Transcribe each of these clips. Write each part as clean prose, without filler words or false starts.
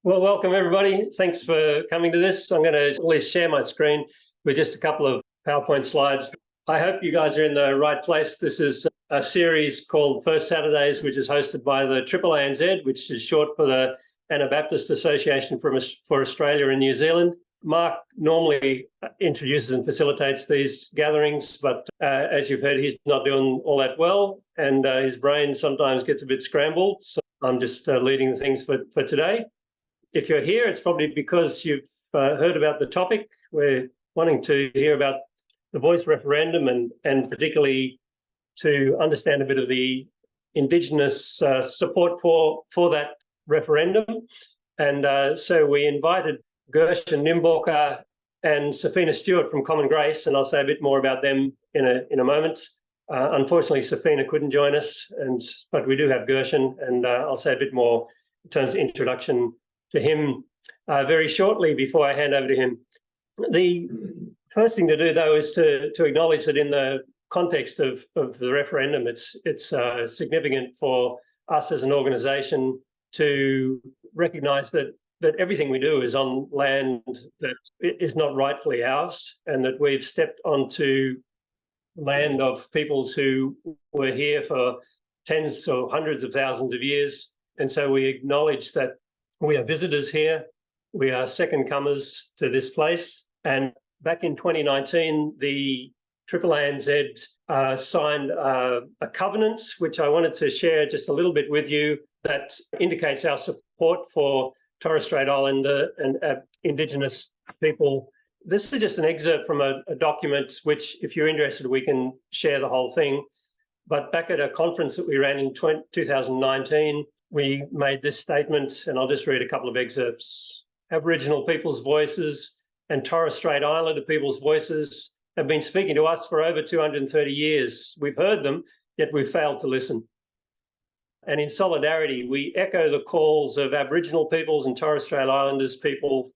Well, welcome everybody. Thanks for coming to this. I'm going to at least share my screen with just a couple of PowerPoint slides. I hope you guys are in the right place. This is a series called First Saturdays, which is hosted by the ANZ, which is short for the Anabaptist Association for Australia and New Zealand. Mark normally introduces and facilitates these gatherings, but as you've heard, he's not doing all that well, and his brain sometimes gets a bit scrambled. So I'm just leading the things for today. If you're here, it's probably because you've heard about the topic. We're wanting to hear about the Voice referendum and particularly to understand a bit of the Indigenous support for that referendum. And so we invited Gershon Nimbalker and Safina Stewart from Common Grace, and I'll say a bit more about them in a moment. Unfortunately, Safina couldn't join us, but we do have Gershon, and I'll say a bit more in terms of introduction to him very shortly before I hand over to him. The first thing to do, though, is to acknowledge that in the context of the referendum, it's significant for us as an organisation to recognise that everything we do is on land that is not rightfully ours, and that we've stepped onto land of peoples who were here for tens or hundreds of thousands of years. And so we acknowledge that we are visitors here. We are second comers to this place. And back in 2019, the ANZ signed a covenant, which I wanted to share just a little bit with you, that indicates our support for Torres Strait Islander and Indigenous people. This is just an excerpt from a document, which, if you're interested, we can share the whole thing. But back at a conference that we ran in 2019, we made this statement, and I'll just read a couple of excerpts. Aboriginal people's voices and Torres Strait Islander people's voices have been speaking to us for over 230 years. We've heard them, yet we've failed to listen. And in solidarity, we echo the calls of Aboriginal peoples and Torres Strait Islanders peoples,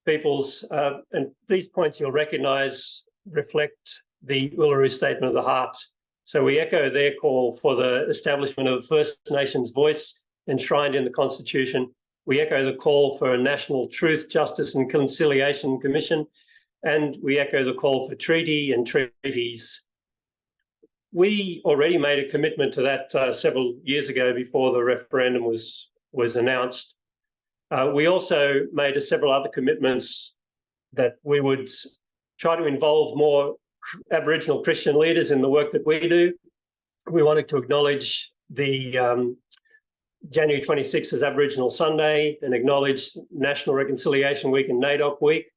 and these points you'll recognise reflect the Uluru Statement of the Heart. So we echo their call for the establishment of First Nations voice enshrined in the Constitution. We echo the call for a National Truth, Justice and Conciliation Commission, and we echo the call for treaty and treaties. We already made a commitment to that several years ago before the referendum was announced. We also made several other commitments that we would try to involve more Aboriginal Christian leaders in the work that we do. We wanted to acknowledge the January 26th as Aboriginal Sunday and acknowledge National Reconciliation Week and NAIDOC Week.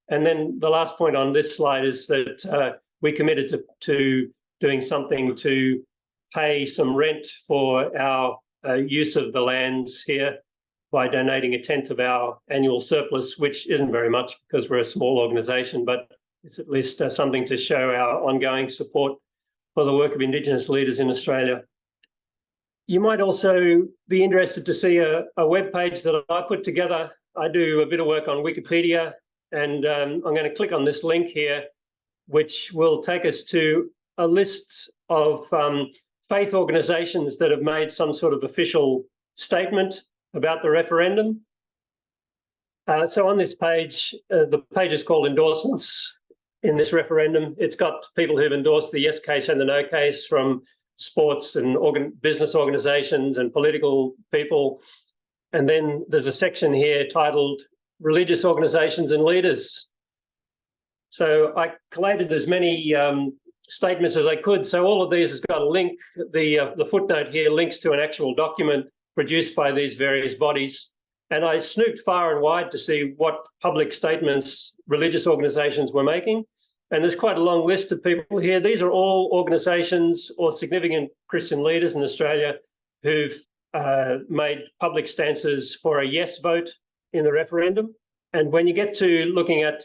And then the last point on this slide is that we committed to doing something to pay some rent for our use of the lands here by donating 1/10 of our annual surplus, which isn't very much because we're a small organisation, but it's at least something to show our ongoing support for the work of Indigenous leaders in Australia. You might also be interested to see a web page that I put together. I do a bit of work on Wikipedia, and I'm going to click on this link here, which will take us to a list of faith organisations that have made some sort of official statement about the referendum. So on this page, the page is called Endorsements in this referendum. It's got people who've endorsed the yes case and the no case from sports and business organisations and political people. And then there's a section here titled Religious Organisations and Leaders. So I collated as many statements as I could. So all of these has got a link. The footnote here links to an actual document produced by these various bodies. And I snooped far and wide to see what public statements religious organisations were making. And there's quite a long list of people here. These are all organisations or significant Christian leaders in Australia who've made public stances for a yes vote in the referendum. And when you get to looking at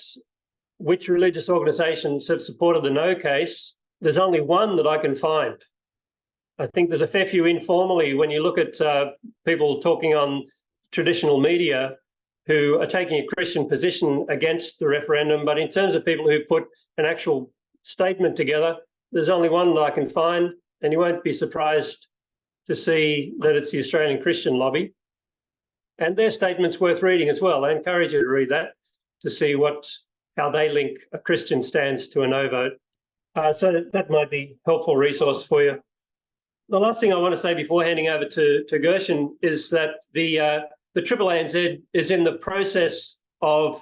which religious organisations have supported the no case, there's only one that I can find. I think there's a fair few informally when you look at people talking on traditional media who are taking a Christian position against the referendum. But in terms of people who put an actual statement together, there's only one that I can find, and you won't be surprised to see that it's the Australian Christian Lobby. And their statement's worth reading as well. I encourage you to read that to see how they link a Christian stance to a no vote. So that might be a helpful resource for you. The last thing I want to say before handing over to Gershon is that the AANZ is in the process of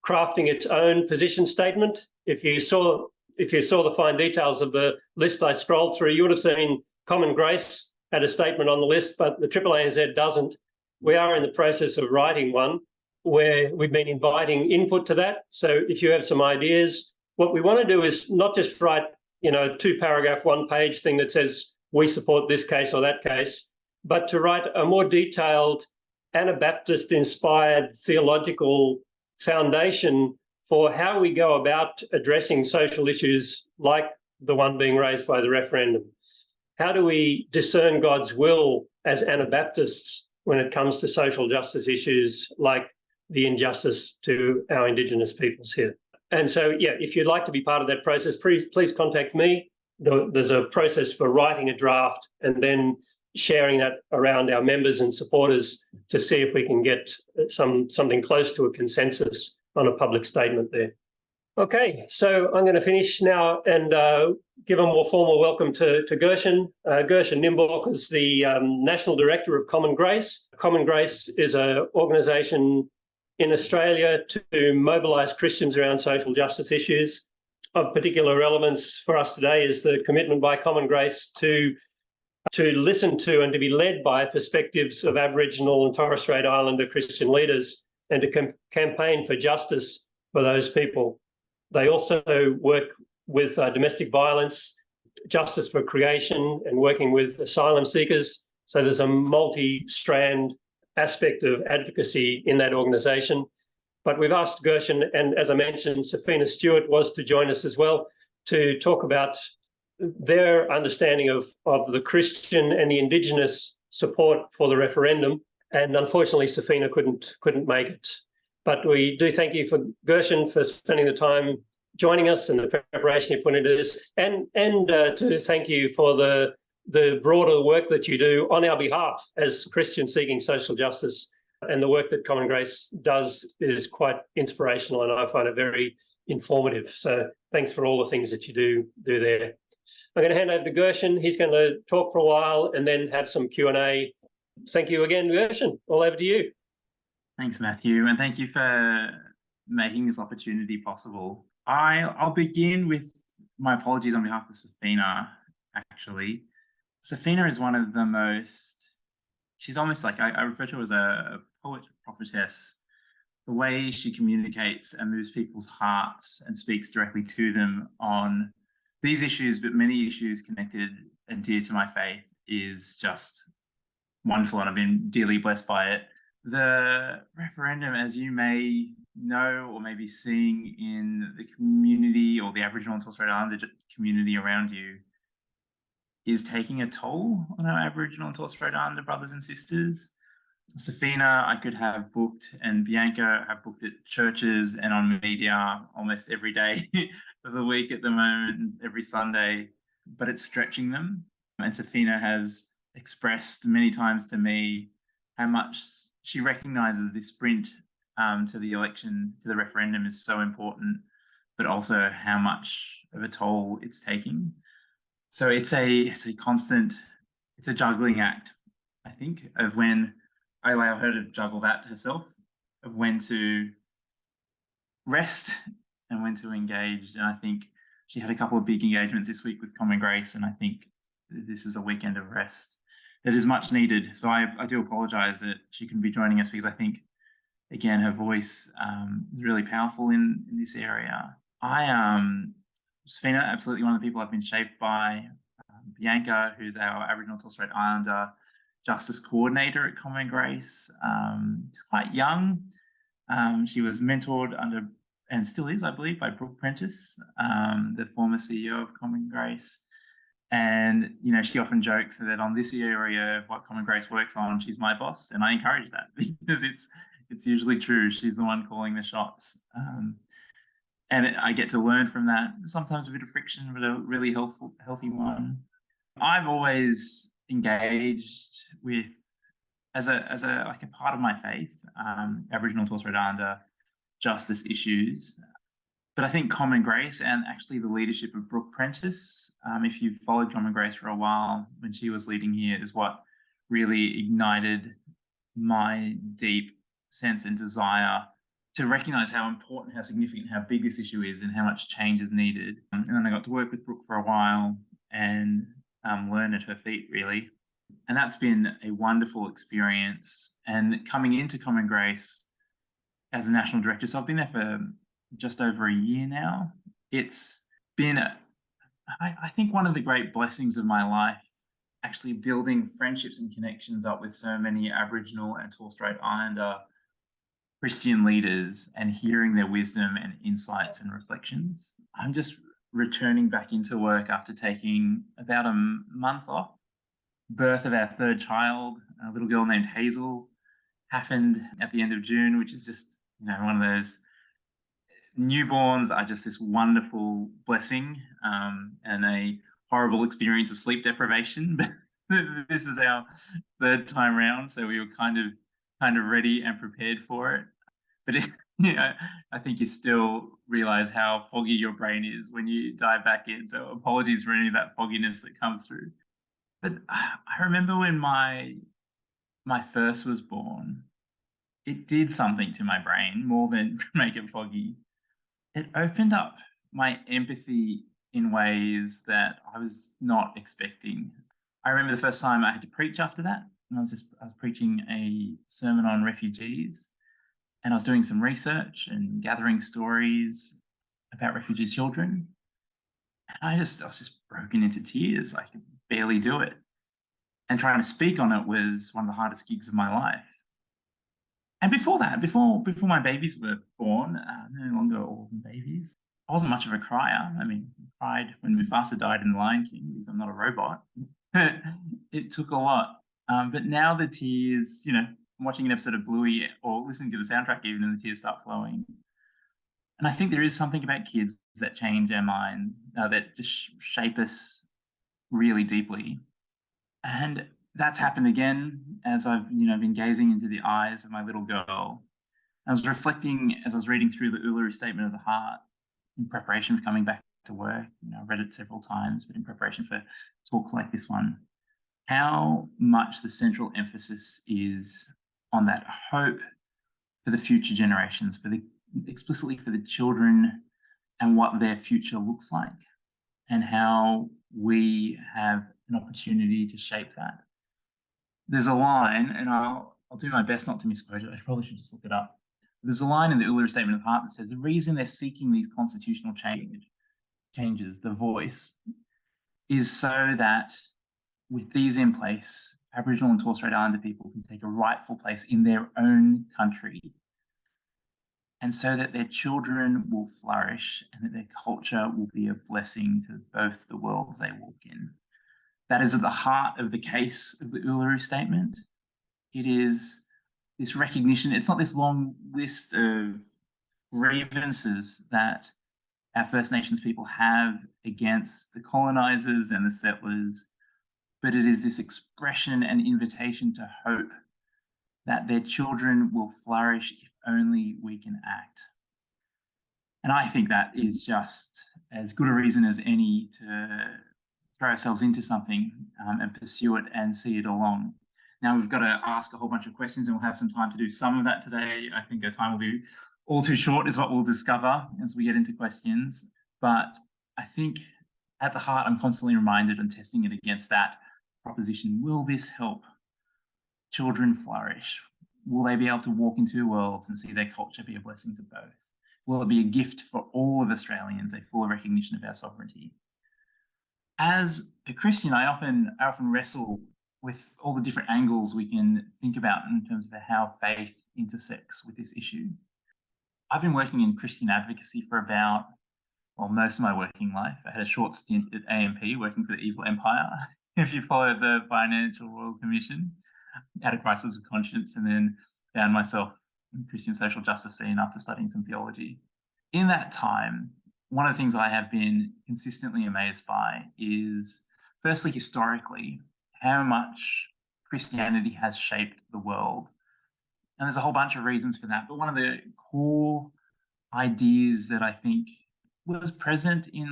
crafting its own position statement. If you saw the fine details of the list I scrolled through, you would have seen Common Grace had a statement on the list, but the AANZ doesn't. We are in the process of writing one where we've been inviting input to that. So if you have some ideas, what we want to do is not just write, 2-paragraph, 1-page thing that says we support this case or that case, but to write a more detailed Anabaptist-inspired theological foundation for how we go about addressing social issues like the one being raised by the referendum. How do we discern God's will as Anabaptists when it comes to social justice issues like the injustice to our Indigenous peoples here? And so, if you'd like to be part of that process, please contact me. There's a process for writing a draft and then sharing that around our members and supporters to see if we can get something close to a consensus on a public statement there. Okay, so I'm going to finish now and give a more formal welcome to Gershon. Gershon Nimbalker is the National Director of Common Grace. Common Grace is an organisation in Australia to mobilise Christians around social justice issues. Of particular relevance for us today is the commitment by Common Grace to listen to and to be led by perspectives of Aboriginal and Torres Strait Islander Christian leaders and to campaign for justice for those people. They also work with domestic violence, justice for creation, and working with asylum seekers. So there's a multi-strand aspect of advocacy in that organisation. But we've asked Gershon, and as I mentioned, Safina Stewart was to join us as well to talk about their understanding of the Christian and the Indigenous support for the referendum. And unfortunately, Safina couldn't make it. But we do thank you for Gershon for spending the time joining us and the preparation you put into this, and to thank you for the broader work that you do on our behalf as Christians seeking social justice. And the work that Common Grace does is quite inspirational, and I find it very informative. So thanks for all the things that you do there. I'm going to hand over to Gershon. He's going to talk for a while and then have some Q&A. Thank you again, Gershon. All over to you. Thanks, Matthew, and thank you for making this opportunity possible. I'll begin with my apologies on behalf of Safina, actually. Safina is one of the most, she's almost like, I refer to her as a poet prophetess. The way she communicates and moves people's hearts and speaks directly to them on these issues, but many issues connected and dear to my faith, is just wonderful, and I've been dearly blessed by it. The referendum, as you may know or maybe seeing in the community or the Aboriginal and Torres Strait Islander community around you, is taking a toll on our Aboriginal and Torres Strait Islander brothers and sisters. Safina, I could have booked, and Bianca have booked at churches and on media almost every day of the week at the moment, every Sunday, but it's stretching them. And Safina has expressed many times to me how much she recognises this sprint to the election, to the referendum, is so important, but also how much of a toll it's taking. So it's a constant, it's a juggling act, I think, of when I allow her to juggle that herself, of when to rest and when to engage. And I think she had a couple of big engagements this week with Common Grace, and I think this is a weekend of rest that is much needed. So I do apologise that she couldn't be joining us, because I think, again, her voice is really powerful in this area. Safina, absolutely one of the people I've been shaped by. Bianca, who's our Aboriginal Torres Strait Islander Justice Coordinator at Common Grace, is quite young. She was mentored under, and still is, I believe, by Brooke Prentice, the former CEO of Common Grace. And, you know, she often jokes that on this area of what Common Grace works on, she's my boss. And I encourage that, because it's usually true. She's the one calling the shots. And I get to learn from that. Sometimes a bit of friction, but a really healthy one. I've always engaged with as a like a part of my faith, Aboriginal and Torres Strait Islander justice issues. But I think Common Grace and actually the leadership of Brooke Prentice, if you've followed Common Grace for a while, when she was leading here, is what really ignited my deep sense and desire to recognize how important, how significant, how big this issue is and how much change is needed. And then I got to work with Brooke for a while and learn at her feet, really. And that's been a wonderful experience. And coming into Common Grace as a national director, so I've been there for just over a year now. It's been, I think, one of the great blessings of my life, actually building friendships and connections up with so many Aboriginal and Torres Strait Islander Christian leaders and hearing their wisdom and insights and reflections. I'm just returning back into work after taking about a month off. Birth of our third child, a little girl named Hazel, happened at the end of June, which is just, one of those newborns are just this wonderful blessing, and a horrible experience of sleep deprivation. But this is our third time round, so we were kind of ready and prepared for it. But I think you still realize how foggy your brain is when you dive back in. So apologies for any of that fogginess that comes through. But I remember when my first was born, it did something to my brain more than make it foggy. It opened up my empathy in ways that I was not expecting. I remember the first time I had to preach after that. And I was preaching a sermon on refugees, and I was doing some research and gathering stories about refugee children. And I was just broken into tears. I could barely do it. And trying to speak on it was one of the hardest gigs of my life. And before that, before my babies were born, no longer orphan babies, I wasn't much of a crier. I mean, I cried when Mufasa died in The Lion King because I'm not a robot. It took a lot. But now the tears, watching an episode of Bluey or listening to the soundtrack even, and the tears start flowing. And I think there is something about kids that change our mind, that just shape us really deeply. And that's happened again as I've, been gazing into the eyes of my little girl. I was reflecting as I was reading through the Uluru Statement of the Heart in preparation for coming back to work. I read it several times, but in preparation for talks like this one, how much the central emphasis is on that hope for the future generations, explicitly for the children and what their future looks like, and how we have an opportunity to shape that. There's a line, and I'll do my best not to misquote it. I probably should just look it up. There's a line in the Uluru Statement of the Heart that says the reason they're seeking these constitutional changes, the voice, is so that with these in place, Aboriginal and Torres Strait Islander people can take a rightful place in their own country, and so that their children will flourish and that their culture will be a blessing to both the worlds they walk in. That is at the heart of the case of the Uluru Statement. It is this recognition. It's not this long list of grievances that our First Nations people have against the colonizers and the settlers, but it is this expression and invitation to hope that their children will flourish if only we can act. And I think that is just as good a reason as any to throw ourselves into something and pursue it and see it along. Now we've got to ask a whole bunch of questions, and we'll have some time to do some of that today. I think our time will be all too short, is what we'll discover as we get into questions. But I think at the heart, I'm constantly reminded and testing it against that proposition. Will this help children flourish? Will they be able to walk into worlds and see their culture be a blessing to both? Will it be a gift for all of Australians, a full recognition of our sovereignty? As a Christian, I often wrestle with all the different angles we can think about in terms of how faith intersects with this issue. I've been working in Christian advocacy for most of my working life. I had a short stint at AMP working for the evil empire, if you follow the Financial Royal Commission, had a crisis of conscience, and then found myself in the Christian social justice scene after studying some theology. In that time, one of the things I have been consistently amazed by is, firstly, historically, how much Christianity has shaped the world. And there's a whole bunch of reasons for that. But one of the core ideas that I think was present in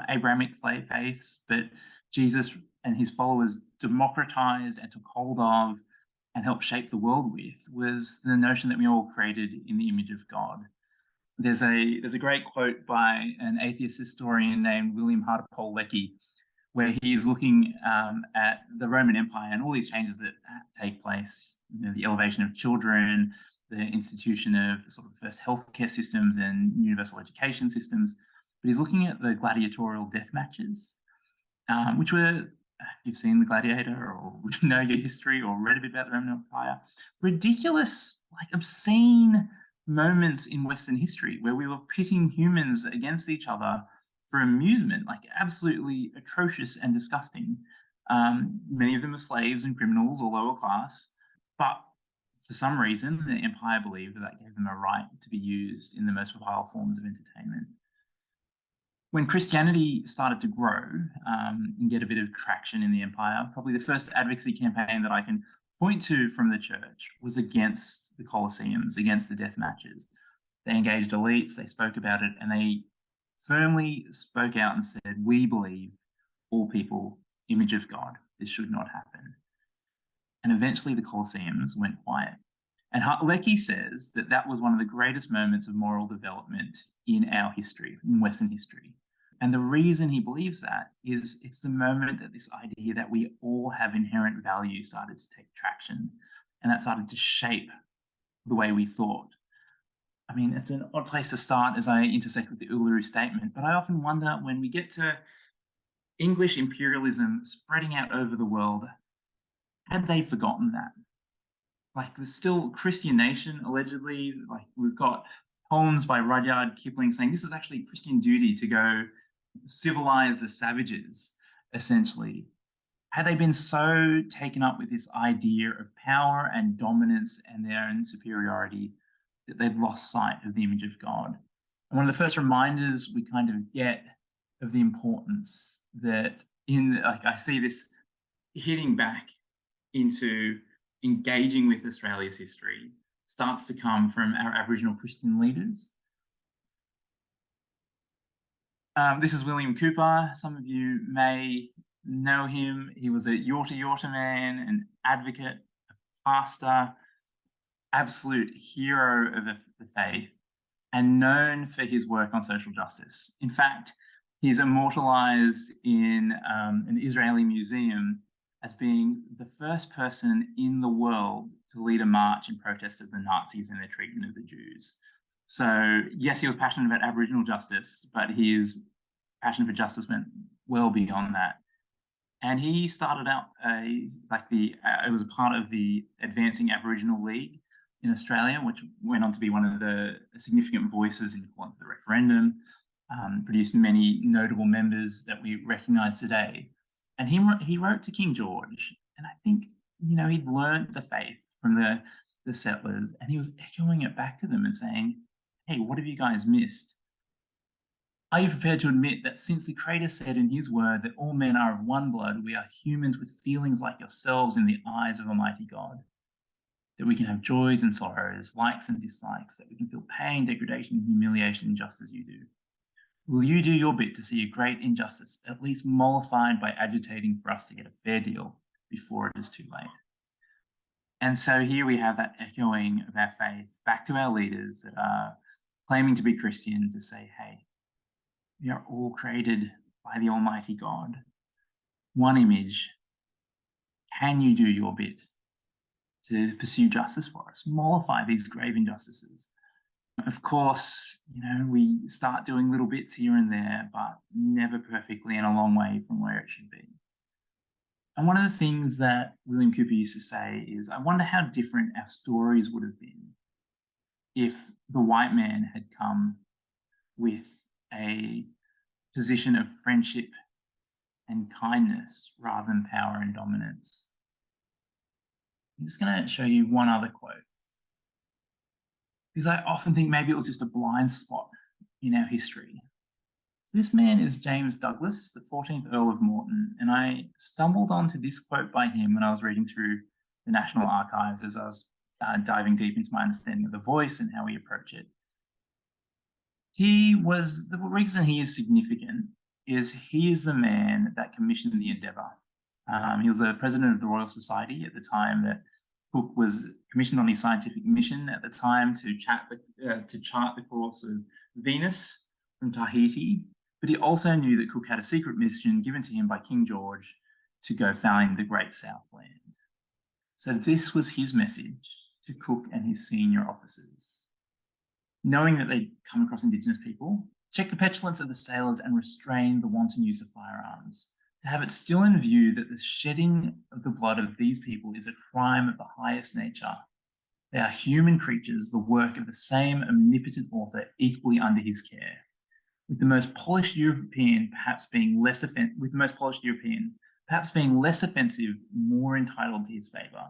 Abrahamic faiths, but Jesus and his followers democratized and took hold of and helped shape the world with, was the notion that we all created in the image of God. There's a great quote by an atheist historian named William Hartpole Lecky, where he's looking at the Roman Empire and all these changes that take place, the elevation of children, the institution of the sort of first healthcare systems and universal education systems. But he's looking at the gladiatorial death matches, which were, if you've seen The Gladiator or know your history or read a bit about the Roman Empire, ridiculous, obscene moments in Western history where we were pitting humans against each other for amusement, absolutely atrocious and disgusting. Many of them are slaves and criminals or lower class, but for some reason, the empire believed that gave them a right to be used in the most vile forms of entertainment. When Christianity started to grow and get a bit of traction in the empire, probably the first advocacy campaign that I can point to from the church was against the Colosseums, against the death matches. They engaged elites, they spoke about it, and they firmly spoke out and said, we believe all people, image of God, this should not happen. And eventually the Colosseums went quiet. And Lecky says that that was one of the greatest moments of moral development in our history, in Western history. And the reason he believes that is it's the moment that this idea that we all have inherent value started to take traction, and that started to shape the way we thought. I mean, it's an odd place to start as I intersect with the Uluru Statement, but I often wonder when we get to English imperialism spreading out over the world, had they forgotten that? There's still Christian nation, allegedly. We've got poems by Rudyard Kipling saying this is actually Christian duty to go civilize the savages, essentially. Had they been so taken up with this idea of power and dominance and their own superiority that they'd lost sight of the image of God? And one of the first reminders we kind of get of the importance that I see this hitting back into engaging with Australia's history starts to come from our Aboriginal Christian leaders. This is William Cooper. Some of you may know him. He was a Yorta Yorta man, an advocate, a pastor, absolute hero of the faith, and known for his work on social justice. In fact, he's immortalized in an Israeli museum as being the first person in the world to lead a march in protest of the Nazis and their treatment of the Jews. So yes, he was passionate about Aboriginal justice, but his passion for justice went well beyond that. And he started out it was a part of the Advancing Aboriginal League in Australia, which went on to be one of the significant voices in the referendum, produced many notable members that we recognise today. And he wrote to King George, and I think, he'd learned the faith from the settlers, and he was echoing it back to them and saying, hey, what have you guys missed? Are you prepared to admit that since the Creator said in his word that all men are of one blood, we are humans with feelings like yourselves in the eyes of Almighty God? That we can have joys and sorrows, likes and dislikes, that we can feel pain, degradation, and humiliation just as you do. Will you do your bit to see a great injustice, at least mollified by agitating for us to get a fair deal before it is too late? And so here we have that echoing of our faith back to our leaders that are claiming to be Christian to say, hey, we are all created by the Almighty God. One image. Can you do your bit to pursue justice for us? Mollify these grave injustices. Of course, we start doing little bits here and there, but never perfectly and a long way from where it should be. And one of the things that William Cooper used to say is, I wonder how different our stories would have been if the white man had come with a position of friendship and kindness rather than power and dominance. I'm just going to show you one other quote, because I often think maybe it was just a blind spot in our history. So this man is James Douglas, the 14th Earl of Morton, and I stumbled onto this quote by him when I was reading through the National Archives as I was diving deep into my understanding of the voice and how we approach it. The reason he is significant is he is the man that commissioned the endeavour. He was the president of the Royal Society at the time that Cook was commissioned on his scientific mission at the time to chart the course of Venus from Tahiti. But he also knew that Cook had a secret mission given to him by King George to go fouling the Great Southland. So this was his message to Cook and his senior officers. Knowing that they'd come across Indigenous people, check the petulance of the sailors and restrain the wanton use of firearms. To have it still in view that the shedding of the blood of these people is a crime of the highest nature. They are human creatures, the work of the same omnipotent author equally under his care. With the most polished European perhaps being less offensive, more entitled to his favour.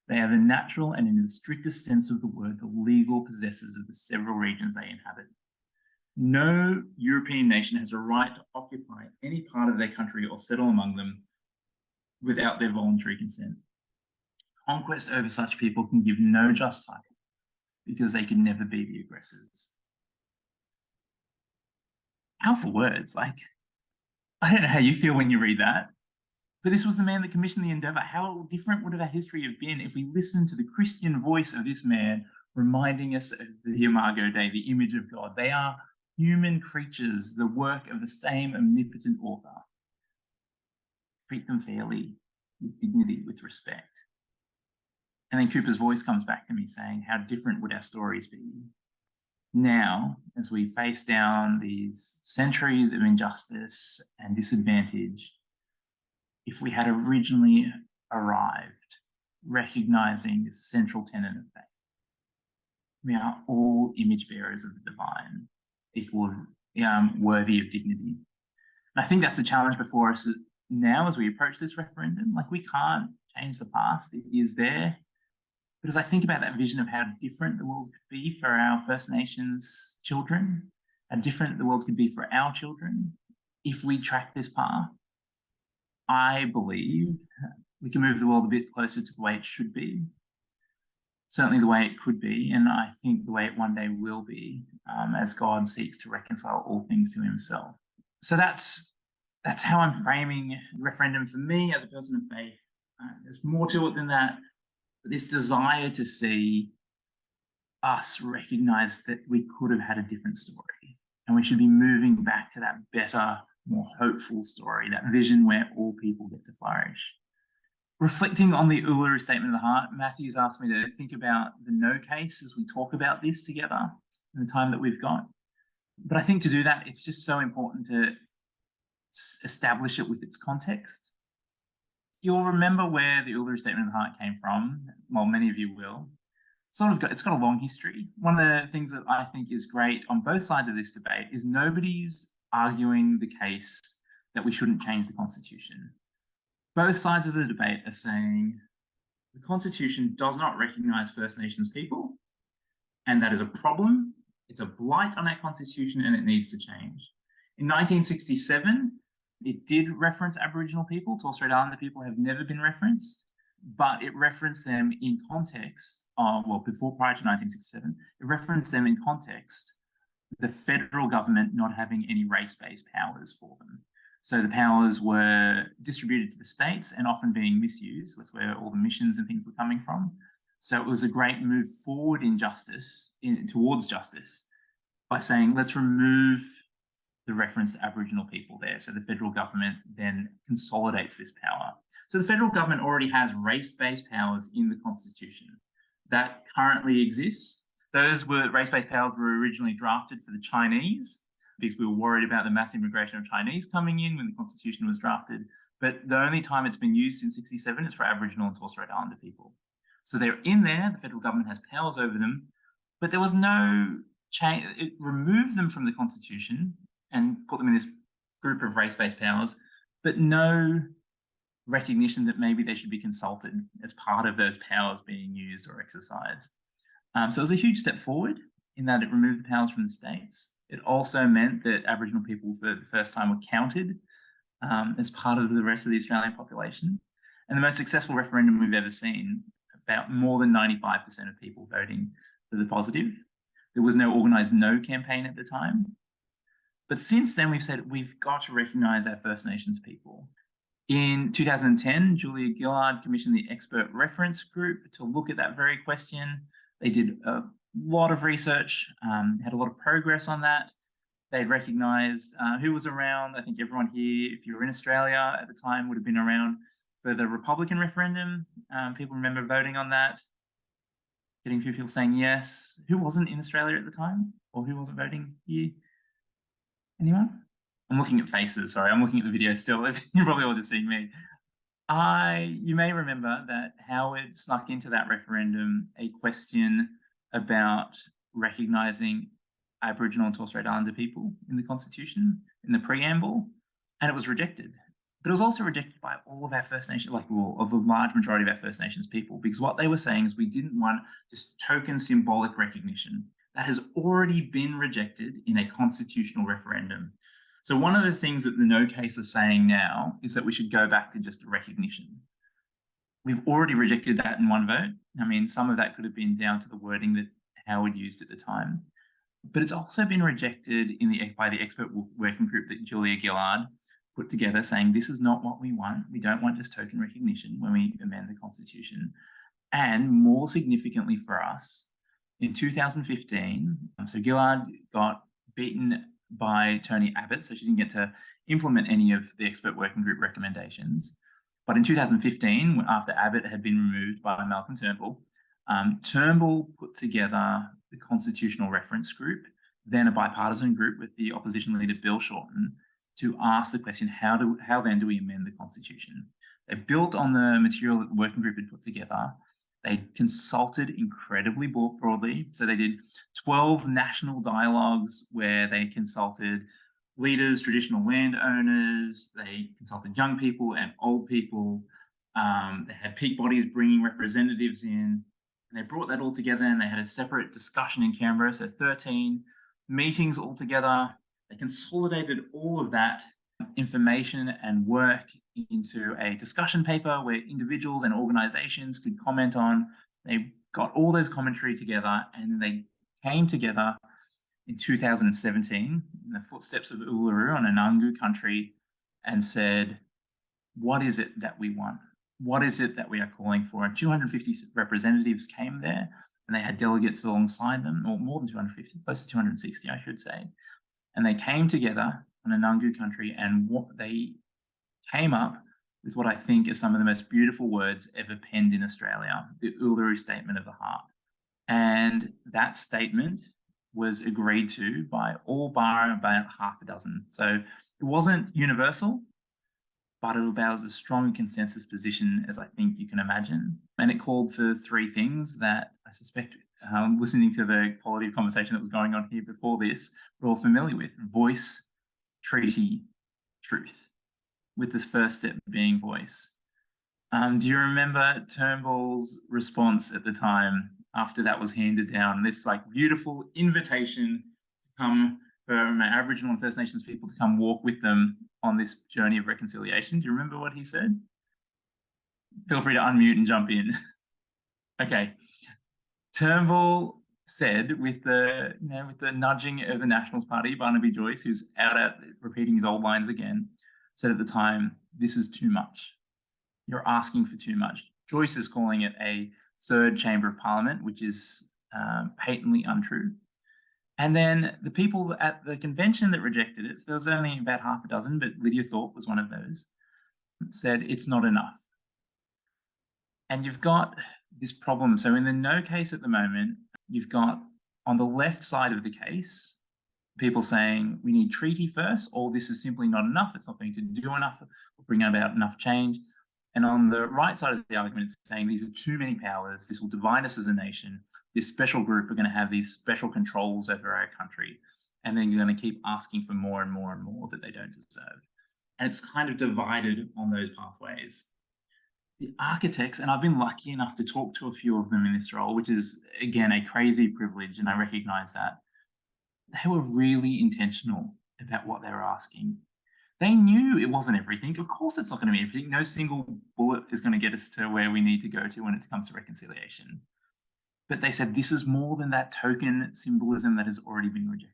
They are the natural and, in the strictest sense of the word, the legal possessors of the several regions they inhabit. No European nation has a right to occupy any part of their country or settle among them without their voluntary consent. Conquest over such people can give no just title because they can never be the aggressors. Powerful words. I don't know how you feel when you read that, but this was the man that commissioned the endeavour. How different would our history have been if we listened to the Christian voice of this man reminding us of the Imago Dei, the image of God? They are human creatures, the work of the same omnipotent author. Treat them fairly, with dignity, with respect. And then Cooper's voice comes back to me saying, how different would our stories be now as we face down these centuries of injustice and disadvantage if we had originally arrived recognizing this central tenet of faith. We are all image bearers of the divine, equal, worthy of dignity. And I think that's a challenge before us now as we approach this referendum. We can't change the past, it is there. But as I think about that vision of how different the world could be for our First Nations children, how different the world could be for our children, if we track this path, I believe we can move the world a bit closer to the way it should be. Certainly the way it could be, and I think the way it one day will be, as God seeks to reconcile all things to himself. So that's how I'm framing the referendum for me as a person of faith. There's more to it than that. But this desire to see us recognize that we could have had a different story, and we should be moving back to that better, more hopeful story, that vision where all people get to flourish. Reflecting on the Uluru Statement of the Heart, Matthew's asked me to think about the no case as we talk about this together in the time that we've got. But I think to do that, it's just so important to establish it with its context. You'll remember where the Uluru Statement of the Heart came from. Well, many of you will. It's got a long history. One of the things that I think is great on both sides of this debate is nobody's arguing the case that we shouldn't change the Constitution. Both sides of the debate are saying the Constitution does not recognise First Nations people, and that is a problem. It's a blight on our Constitution, and it needs to change. In 1967, it did reference Aboriginal people. Torres Strait Islander people have never been referenced, but it referenced them in context of, prior to 1967, it referenced them in context the federal government not having any race-based powers for them. So the powers were distributed to the states and often being misused. That's where all the missions and things were coming from. So it was a great move forward in justice, towards justice, by saying, let's remove the reference to Aboriginal people there. So the federal government then consolidates this power. So the federal government already has race-based powers in the Constitution that currently exists. Those race-based powers were originally drafted for the Chinese because we were worried about the mass immigration of Chinese coming in when the Constitution was drafted. But the only time it's been used since 1967 is for Aboriginal and Torres Strait Islander people. So they're in there, the federal government has powers over them, but there was no change. It removed them from the Constitution and put them in this group of race-based powers, but no recognition that maybe they should be consulted as part of those powers being used or exercised. So it was a huge step forward in that it removed the powers from the states. It also meant that Aboriginal people for the first time were counted as part of the rest of the Australian population. And the most successful referendum we've ever seen, about more than 95% of people voting for the positive. There was no organised no campaign at the time. But since then, we've said we've got to recognise our First Nations people. In 2010, Julia Gillard commissioned the Expert Reference Group to look at that very question. They did a lot of research, had a lot of progress on that. They recognised who was around. I think everyone here, if you were in Australia at the time, would have been around for the Republican referendum. People remember voting on that. Getting a few people saying yes. Who wasn't in Australia at the time? Or who wasn't voting here? Anyone? I'm looking at faces, sorry. I'm looking at the video still. You're probably all just seeing me. You may remember that Howard snuck into that referendum a question about recognising Aboriginal and Torres Strait Islander people in the Constitution, in the preamble, and it was rejected. But it was also rejected by all of our First Nations, of the large majority of our First Nations people, because what they were saying is we didn't want just token symbolic recognition. That has already been rejected in a constitutional referendum. So one of the things that the No case are saying now is that we should go back to just a recognition. We've already rejected that in one vote. I mean, some of that could have been down to the wording that Howard used at the time. But it's also been rejected by the expert working group that Julia Gillard put together, saying this is not what we want. We don't want just token recognition when we amend the Constitution. And more significantly for us, in 2015, so Gillard got beaten by Tony Abbott, so she didn't get to implement any of the expert working group recommendations. But in 2015, after Abbott had been removed by Malcolm Turnbull, Turnbull put together the Constitutional Reference Group, then a bipartisan group with the opposition leader Bill Shorten, to ask the question, how then do we amend the Constitution? They built on the material that the working group had put together. They consulted incredibly broadly. So they did 12 national dialogues where they consulted leaders, traditional landowners, they consulted young people and old people. They had peak bodies bringing representatives in. And they brought that all together and they had a separate discussion in Canberra. So 13 meetings all together. They consolidated all of that information and work into a discussion paper where individuals and organizations could comment on. They got all those commentary together and they came together in 2017 in the footsteps of Uluru on Anangu country and said, what is it that we want? What is it that we are calling for? And 250 representatives came there and they had delegates alongside them, or more than 250, close to 260, I should say. And they came together on Anangu country and they came up with what I think are some of the most beautiful words ever penned in Australia, the Uluru Statement of the Heart. And that statement was agreed to by all bar about half a dozen. So it wasn't universal, but it was as strong a consensus position as I think you can imagine. And it called for three things that I suspect, listening to the quality of conversation that was going on here before this, we're all familiar with: voice, treaty, truth, with this first step being voice. Do you remember Turnbull's response at the time after that was handed down? This beautiful invitation to come for Aboriginal and First Nations people to come walk with them on this journey of reconciliation. Do you remember what he said? Feel free to unmute and jump in. Okay. Turnbull said, with the nudging of the Nationals Party, Barnaby Joyce, who's out at repeating his old lines again, said at the time, "This is too much. You're asking for too much." Joyce is calling it a third chamber of parliament, which is patently untrue. And then the people at the convention that rejected it, so there was only about half a dozen, but Lydia Thorpe was one of those, said it's not enough. And you've got this problem. So in the No case at the moment, you've got on the left side of the case, people saying we need treaty first, or this is simply not enough. It's not going to do enough or bring about enough change. And on the right side of the argument, it's saying these are too many powers. This will divide us as a nation. This special group are going to have these special controls over our country. And then you're going to keep asking for more and more and more that they don't deserve. And it's kind of divided on those pathways. The architects, and I've been lucky enough to talk to a few of them in this role, which is, again, a crazy privilege, and I recognize that. they were really intentional about what they were asking. They knew it wasn't everything. Of course, it's not going to be everything. No single bullet is going to get us to where we need to go to when it comes to reconciliation. But they said this is more than that token symbolism that has already been rejected.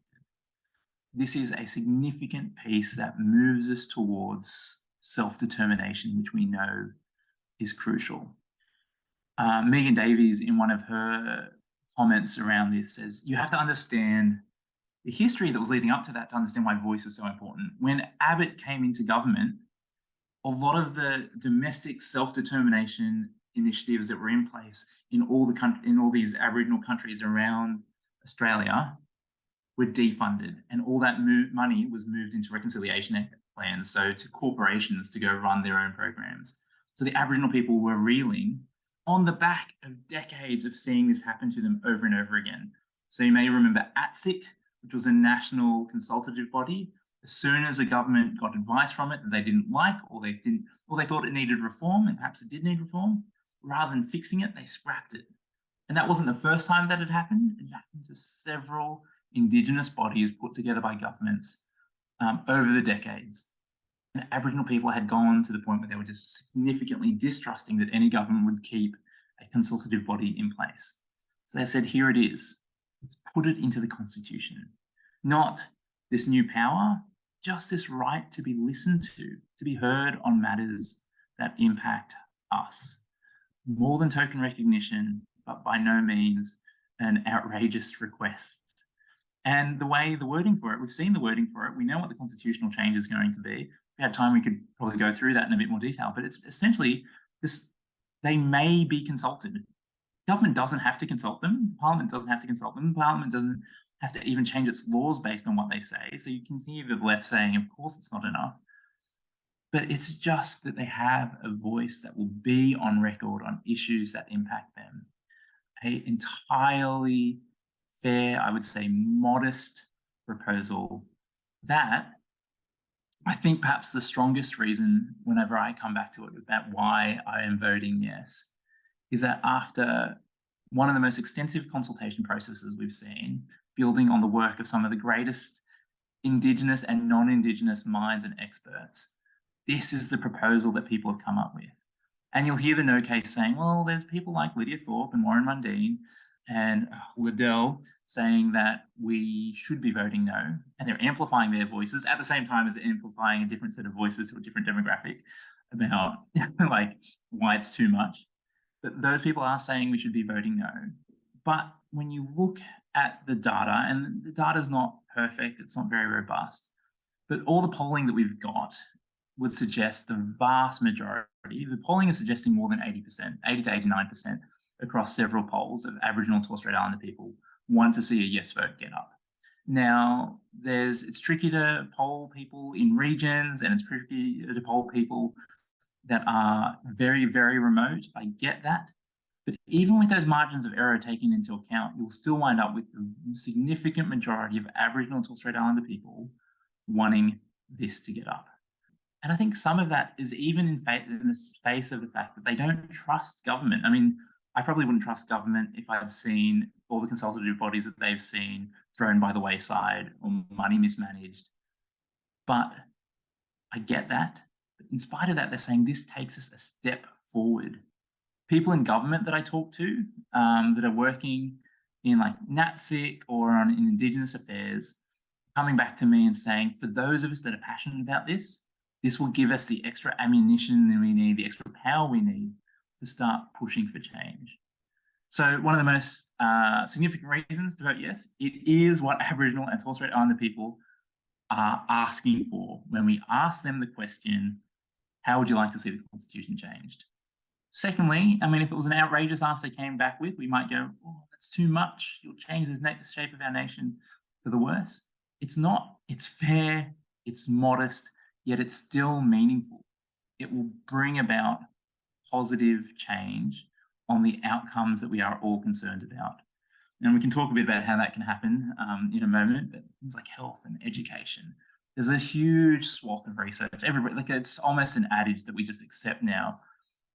This is a significant piece that moves us towards self-determination, which we know is crucial. Megan Davies, in one of her comments around this, says, you have to understand the history that was leading up to that to understand why voice is so important. When Abbott came into government, a lot of the domestic self-determination initiatives that were in place in all these Aboriginal countries around Australia were defunded, and all that money was moved into reconciliation plans, so to corporations to go run their own programs. So the Aboriginal people were reeling on the back of decades of seeing this happen to them over and over again. So you may remember ATSIC, which was a national consultative body. As soon as the government got advice from it that they didn't like, or they thought it needed reform, and perhaps it did need reform, rather than fixing it, they scrapped it. And that wasn't the first time that had happened. It happened to several Indigenous bodies put together by governments over the decades. And Aboriginal people had gone to the point where they were just significantly distrusting that any government would keep a consultative body in place. So they said, here it is. Let's put it into the Constitution. Not this new power, just this right to be listened to be heard on matters that impact us. More than token recognition, but by no means an outrageous request. And the wording for it, we've seen the wording for it. We know what the constitutional change is going to be. If we had time, we could probably go through that in a bit more detail, but it's essentially this, they may be consulted. Government doesn't have to consult them. Parliament doesn't have to consult them. Parliament doesn't have to even change its laws based on what they say. So you can see the left saying, of course, it's not enough. But it's just that they have a voice that will be on record on issues that impact them. An entirely fair, I would say, modest proposal that I think perhaps the strongest reason whenever I come back to it about why I am voting yes is that after one of the most extensive consultation processes we've seen, building on the work of some of the greatest Indigenous and non-Indigenous minds and experts, this is the proposal that people have come up with. And you'll hear the no case saying, well, there's people like Lydia Thorpe and Warren Mundine and Liddell saying that we should be voting no, and they're amplifying their voices at the same time as amplifying a different set of voices to a different demographic about like why it's too much. But those people are saying we should be voting no. But when you look at the data, and the data is not perfect, it's not very robust, but all the polling that we've got would suggest the vast majority, the polling is suggesting more than 80%, 80 to 89% across several polls of Aboriginal and Torres Strait Islander people want to see a yes vote get up. Now, it's tricky to poll people in regions, and it's tricky to poll people that are very, very remote. I get that. But even with those margins of error taken into account, you'll still wind up with the significant majority of Aboriginal and Torres Strait Islander people wanting this to get up. And I think some of that is even in the face of the fact that they don't trust government. I mean, I probably wouldn't trust government if I'd seen all the consultative bodies that they've seen thrown by the wayside or money mismanaged. But I get that. But in spite of that, they're saying this takes us a step forward. People in government that I talk to that are working in like NATSIC or in Indigenous affairs, coming back to me and saying, for those of us that are passionate about this, this will give us the extra ammunition that we need, the extra power we need to start pushing for change. So one of the most significant reasons to vote yes, it is what Aboriginal and Torres Strait Islander people are asking for when we ask them the question, how would you like to see the Constitution changed? Secondly, I mean, if it was an outrageous ask they came back with, we might go, oh, that's too much. You'll change the shape of our nation for the worse. It's not. It's fair. It's modest, yet it's still meaningful. It will bring about positive change on the outcomes that we are all concerned about. And we can talk a bit about how that can happen in a moment, but things like health and education. There's a huge swath of research. Everybody, like it's almost an adage that we just accept now,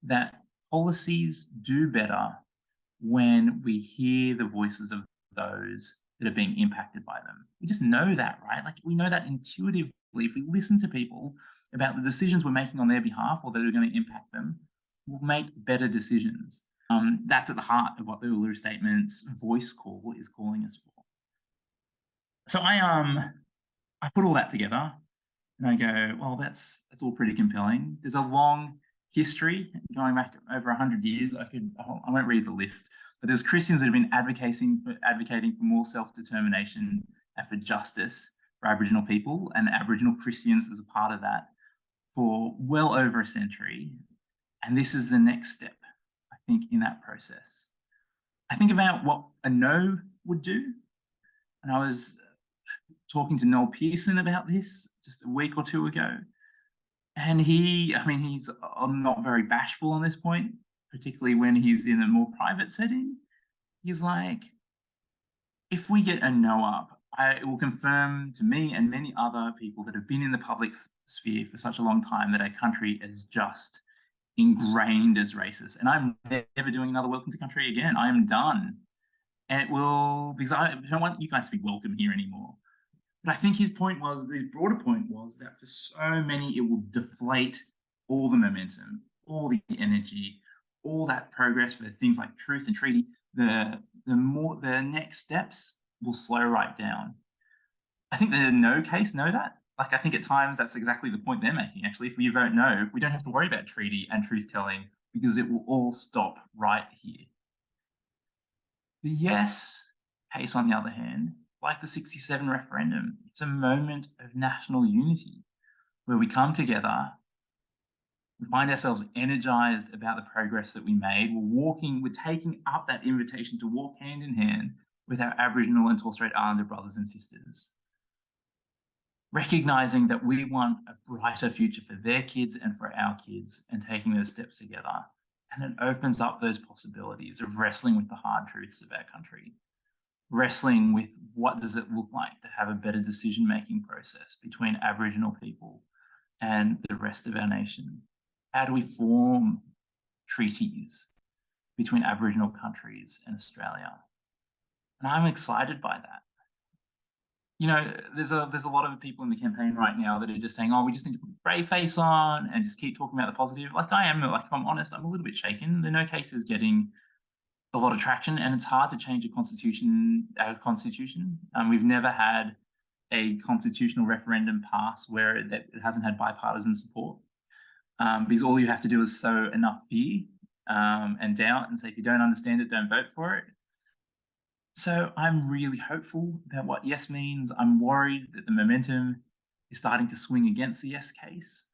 that policies do better when we hear the voices of those that are being impacted by them. We just know that, right? Like we know that intuitively. If we listen to people about the decisions we're making on their behalf or that are going to impact them, we'll make better decisions. That's at the heart of what the Uluru Statement's voice call is calling us for. So I put all that together and I go, well, that's all pretty compelling. There's a long history going back over 100 years. I won't read the list, but there's Christians that have been advocating for more self-determination and for justice for Aboriginal people, and Aboriginal Christians as a part of that for well over a century. And this is the next step, I think, in that process. I think about what a no would do. And I was talking to Noel Pearson about this just a week or two ago. And he's not very bashful on this point, particularly when he's in a more private setting. He's like, if we get a no up, it will confirm to me and many other people that have been in the public sphere for such a long time that our country is just ingrained as racist. And I'm never doing another welcome to country again. I am done. And it will, because I don't want you guys to be welcome here anymore. But I think his broader point was that for so many, it will deflate all the momentum, all the energy, all that progress for things like truth and treaty. The next steps will slow right down. I think the no case know that. Like, I think at times that's exactly the point they're making, actually. If we vote no, we don't have to worry about treaty and truth-telling because it will all stop right here. The yes case, on the other hand, like the 67 referendum, it's a moment of national unity where we come together, we find ourselves energized about the progress that we made. We're taking up that invitation to walk hand in hand with our Aboriginal and Torres Strait Islander brothers and sisters, recognizing that we want a brighter future for their kids and for our kids, and taking those steps together. And it opens up those possibilities of wrestling with the hard truths of our country, wrestling with what does it look like to have a better decision-making process between Aboriginal people and the rest of our nation. How do we form treaties between Aboriginal countries and Australia? And I'm excited by that. You know, there's a lot of people in the campaign right now that are just saying, oh, we just need to put a brave face on and just keep talking about the positive. Like I am, like if I'm honest, I'm a little bit shaken. The no case is getting a lot of traction, and it's hard to change our constitution. We've never had a constitutional referendum pass where it hasn't had bipartisan support, because all you have to do is sow enough fear and doubt and say, if you don't understand it, don't vote for it. So I'm really hopeful about what yes means. I'm worried that the momentum is starting to swing against the yes case.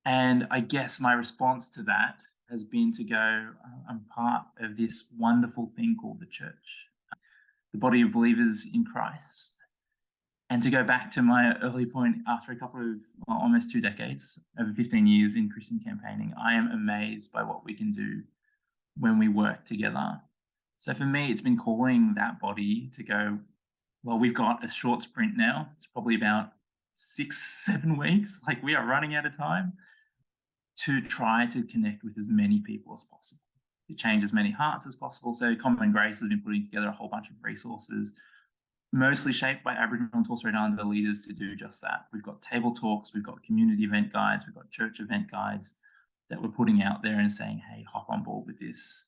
And I guess my response to that has been to go, I'm part of this wonderful thing called the church, the body of believers in Christ. And to go back to my early point, after a couple of almost 2 decades, over 15 years in Christian campaigning, I am amazed by what we can do when we work together. So for me, it's been calling that body to go, well, we've got a short sprint now. It's probably about 6-7 weeks. Like we are running out of time to try to connect with as many people as possible, to change as many hearts as possible. So Common Grace has been putting together a whole bunch of resources, mostly shaped by Aboriginal and Torres Strait Islander leaders to do just that. We've got table talks, we've got community event guides, we've got church event guides that we're putting out there and saying, hey, hop on board with this.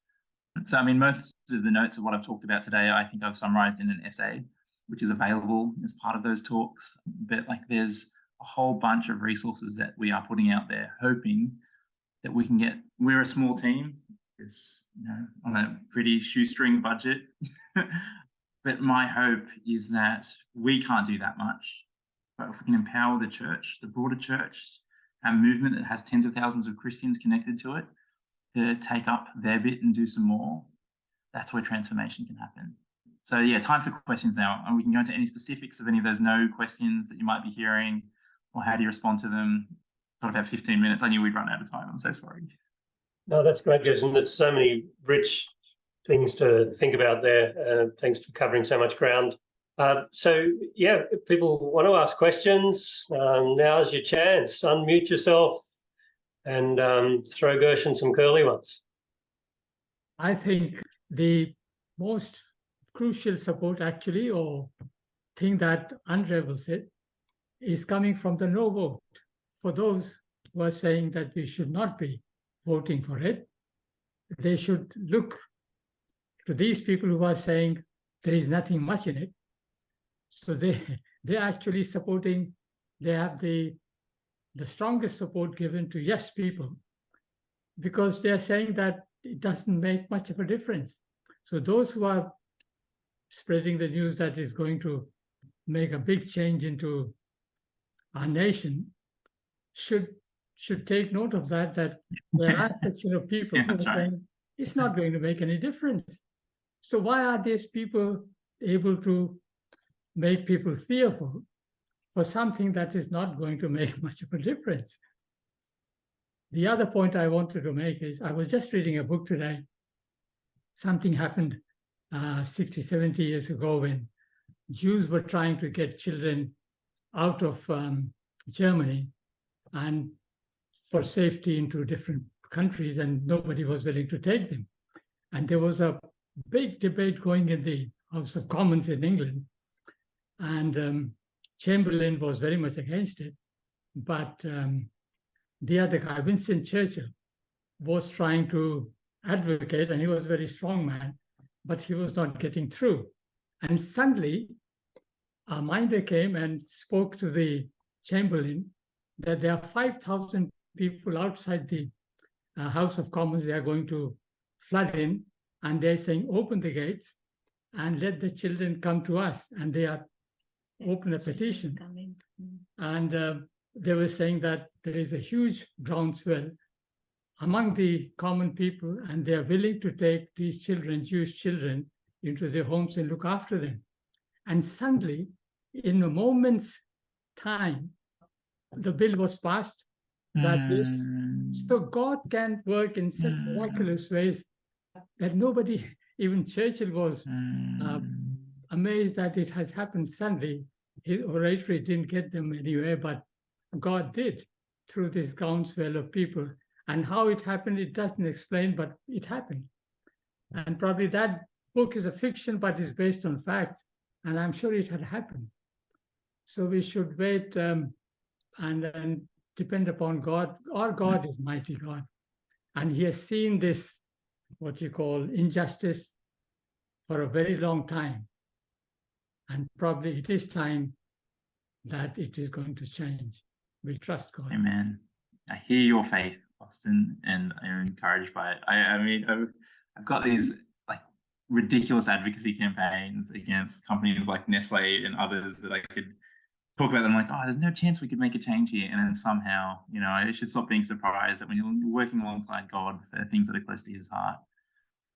So, I mean, most of the notes of what I've talked about today, I think I've summarized in an essay, which is available as part of those talks. But like there's a whole bunch of resources that we are putting out there, hoping that we can get, we're a small team, it's, you know, on a pretty shoestring budget. But my hope is that we can't do that much. But if we can empower the church, the broader church, a movement that has tens of thousands of Christians connected to it, to take up their bit and do some more, that's where transformation can happen. So yeah, time for questions now. And we can go into any specifics of any of those no questions that you might be hearing, or how do you respond to them? Got about 15 minutes. I knew we'd run out of time. I'm so sorry. No, that's great, Gershon. There's so many rich things to think about there. Thanks for covering so much ground. So yeah, if people want to ask questions, now's your chance. Unmute yourself and throw Gershon some curly ones. I think the most crucial support actually, or thing that unravels it, is coming from the no vote. For those who are saying that we should not be voting for it, they should look to these people who are saying there is nothing much in it. So they're actually supporting, they have the strongest support given to yes people, because they're saying that it doesn't make much of a difference. So those who are spreading the news that is going to make a big change into our nation should take note of that there are a section of people who are saying it's not going to make any difference. So why are these people able to make people fearful for something that is not going to make much of a difference? The other point I wanted to make is I was just reading a book today. Something happened 60, 70 years ago when Jews were trying to get children out of Germany and for safety into different countries, and nobody was willing to take them. And there was a big debate going in the House of Commons in England, and Chamberlain was very much against it. But the other guy, Winston Churchill, was trying to advocate, and he was a very strong man, but he was not getting through. And suddenly, a minder came and spoke to the Chamberlain that there are 5,000 people outside the House of Commons. They are going to flood in, and they're saying, open the gates and let the children come to us. And they are open a petition. And they were saying that there is a huge groundswell among the common people, and they are willing to take these children, Jewish children, into their homes and look after them. And suddenly, in a moment's time, the bill was passed that this. So God can work in such miraculous ways that nobody, even Churchill, was amazed that it has happened suddenly. His oratory didn't get them anywhere, but God did through this groundswell of people. And how it happened, it doesn't explain, but it happened. And probably that book is a fiction, but it's based on facts. And I'm sure it had happened. So we should wait and depend upon God. Our God is mighty God. And he has seen this, what you call injustice, for a very long time. And probably it is time that it is going to change. We trust God. Amen. I hear your faith, Austin, and I'm encouraged by it. I mean, I've got these like ridiculous advocacy campaigns against companies like Nestle and others that I could talk about them like, oh, there's no chance we could make a change here. And then somehow, you know, I should stop being surprised that when you're working alongside God for things that are close to his heart,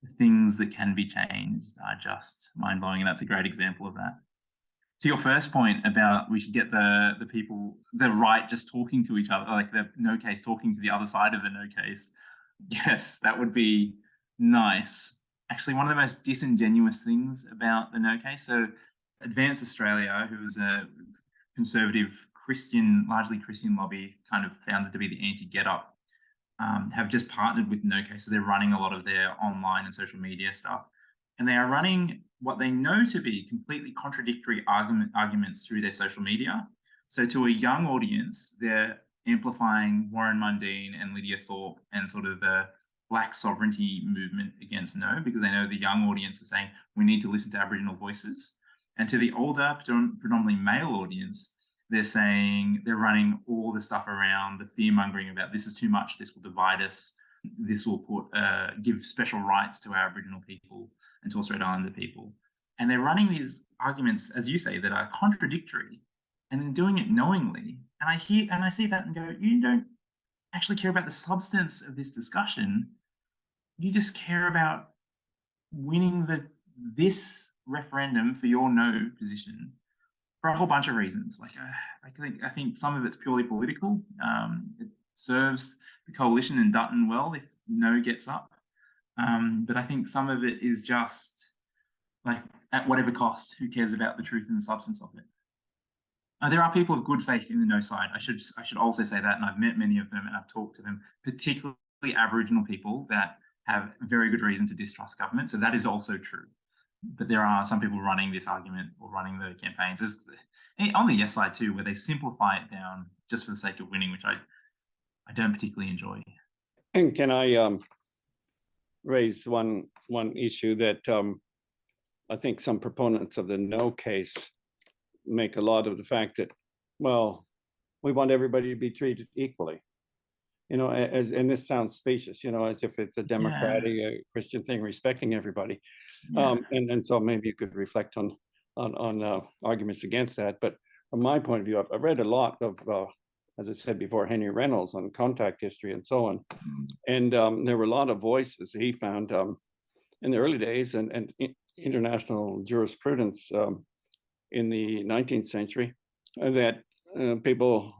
the things that can be changed are just mind-blowing. And that's a great example of that. To your first point about we should get the people, the right, just talking to each other, like the no case talking to the other side of the no case. Yes, that would be nice. Actually, one of the most disingenuous things about the no case. So Advance Australia, who was a conservative Christian, largely Christian lobby, kind of founded to be the anti-Get Up, have just partnered with No Case. So they're running a lot of their online and social media stuff. And they are running what they know to be completely contradictory arguments through their social media. So to a young audience, they're amplifying Warren Mundine and Lydia Thorpe and sort of the Black sovereignty movement against No, because they know the young audience is saying we need to listen to Aboriginal voices. And to the older, predominantly male audience, they're saying they're running all the stuff around the fear mongering about this is too much, this will divide us, this will give special rights to our Aboriginal people and Torres Strait Islander people. And they're running these arguments, as you say, that are contradictory, and then doing it knowingly. And I see that and go, you don't actually care about the substance of this discussion. You just care about winning this referendum for your no position for a whole bunch of reasons. Like I think some of it's purely political. It serves the coalition in Dutton well if no gets up. But I think some of it is just like at whatever cost, who cares about the truth and the substance of it? There are people of good faith in the no side. I should also say that, and I've met many of them and I've talked to them, particularly Aboriginal people that have very good reason to distrust government. So that is also true. But there are some people running this argument or running the campaigns. There's, on the yes side too, where they simplify it down just for the sake of winning, which I don't particularly enjoy. And can I raise one issue that I think some proponents of the no case make a lot of the fact that, well, we want everybody to be treated equally. You know, and this sounds specious, you know, as if it's a democratic Christian thing, respecting everybody. Yeah. And so maybe you could reflect on arguments against that. But from my point of view, I've read a lot of, as I said before, Henry Reynolds on contact history and so on. And there were a lot of voices he found in the early days and international jurisprudence in the 19th century that people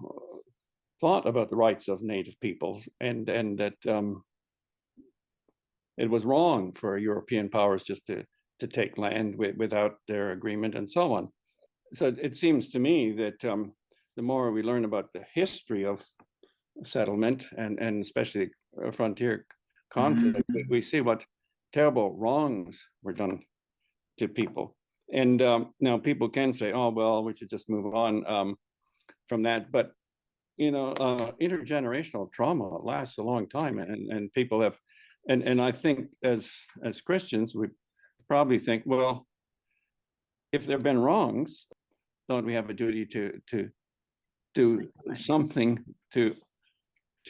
thought about the rights of Native peoples and that it was wrong for European powers just to take land without their agreement and so on. So it seems to me that the more we learn about the history of settlement and especially frontier conflict, we see what terrible wrongs were done to people. And now people can say, oh, well, we should just move on from that. But, you know, intergenerational trauma lasts a long time and people have, and I think as Christians, we probably think, well, if there have been wrongs, don't we have a duty to do something to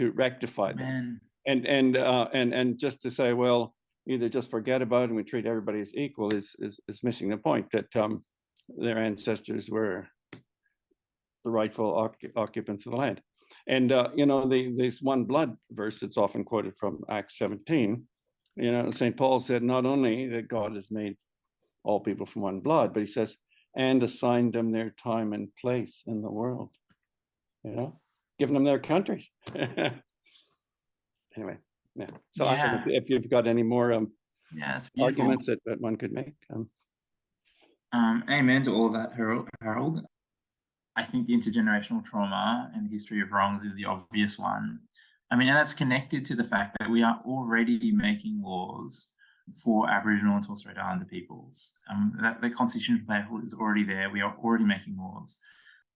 rectify them? And just to say, well, either just forget about it and we treat everybody as equal is missing the point that their ancestors were the rightful occupants of the land. And you know, this one blood verse that's often quoted from Acts 17, you know, St. Paul said not only that God has made all people from one blood, but he says, and assigned them their time and place in the world, you know, giving them their countries. Anyway, yeah. So I don't know if you've got any more arguments that one could make. Amen to all of that, Harold. I think the intergenerational trauma and the history of wrongs is the obvious one. I mean, and that's connected to the fact that we are already making laws for Aboriginal and Torres Strait Islander peoples. That the Constitution is already there. We are already making laws.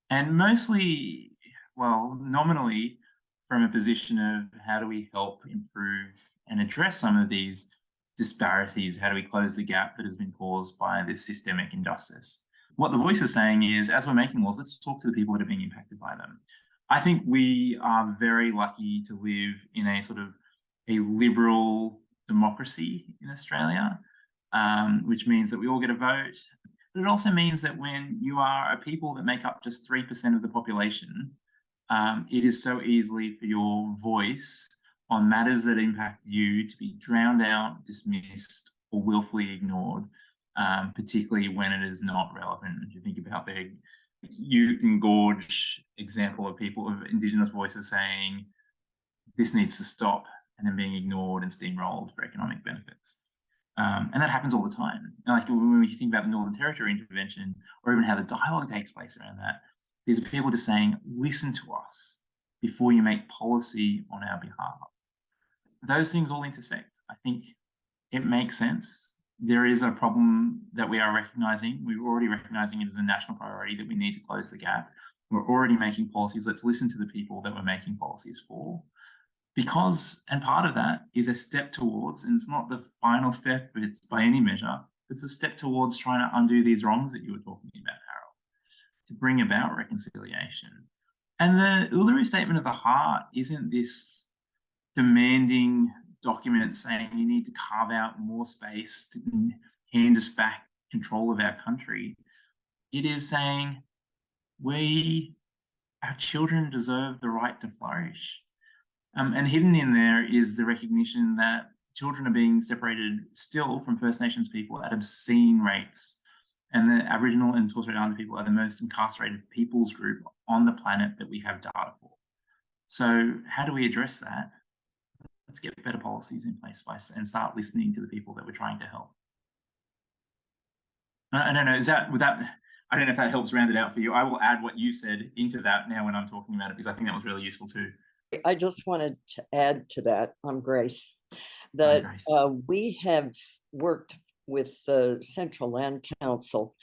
And mostly, well, nominally, from a position of how do we help improve and address some of these disparities? How do we close the gap that has been caused by this systemic injustice? What the Voice is saying is, as we're making laws, let's talk to the people that are being impacted by them. I think we are very lucky to live in a sort of a liberal democracy in Australia, which means that we all get a vote. But it also means that when you are a people that make up just 3% of the population, it is so easily for your voice on matters that impact you to be drowned out, dismissed, or willfully ignored, particularly when it is not relevant. If you think about the Ute and Gorge example of people of Indigenous voices saying this needs to stop and then being ignored and steamrolled for economic benefits. And that happens all the time. Like when we think about the Northern Territory intervention or even how the dialogue takes place around that, these are people just saying, listen to us before you make policy on our behalf. Those things all intersect. I think it makes sense. There is a problem that we are recognizing. We're already recognizing it as a national priority that we need to close the gap. We're already making policies. Let's listen to the people that we're making policies for. Because, and part of that is a step towards, and it's not the final step, it's by any measure, it's a step towards trying to undo these wrongs that you were talking about, Harold, to bring about reconciliation. And the Uluru Statement of the Heart isn't this demanding document saying you need to carve out more space to hand us back control of our country. It is saying our children deserve the right to flourish. And hidden in there is the recognition that children are being separated still from First Nations people at obscene rates. And the Aboriginal and Torres Strait Islander people are the most incarcerated peoples group on the planet that we have data for. So how do we address that? Let's get better policies in place and start listening to the people that we're trying to help. I don't know, I don't know if that helps round it out for you. I will add what you said into that now when I'm talking about it, because I think that was really useful too. I just wanted to add to that, Grace, that we have worked with the Central Land Council,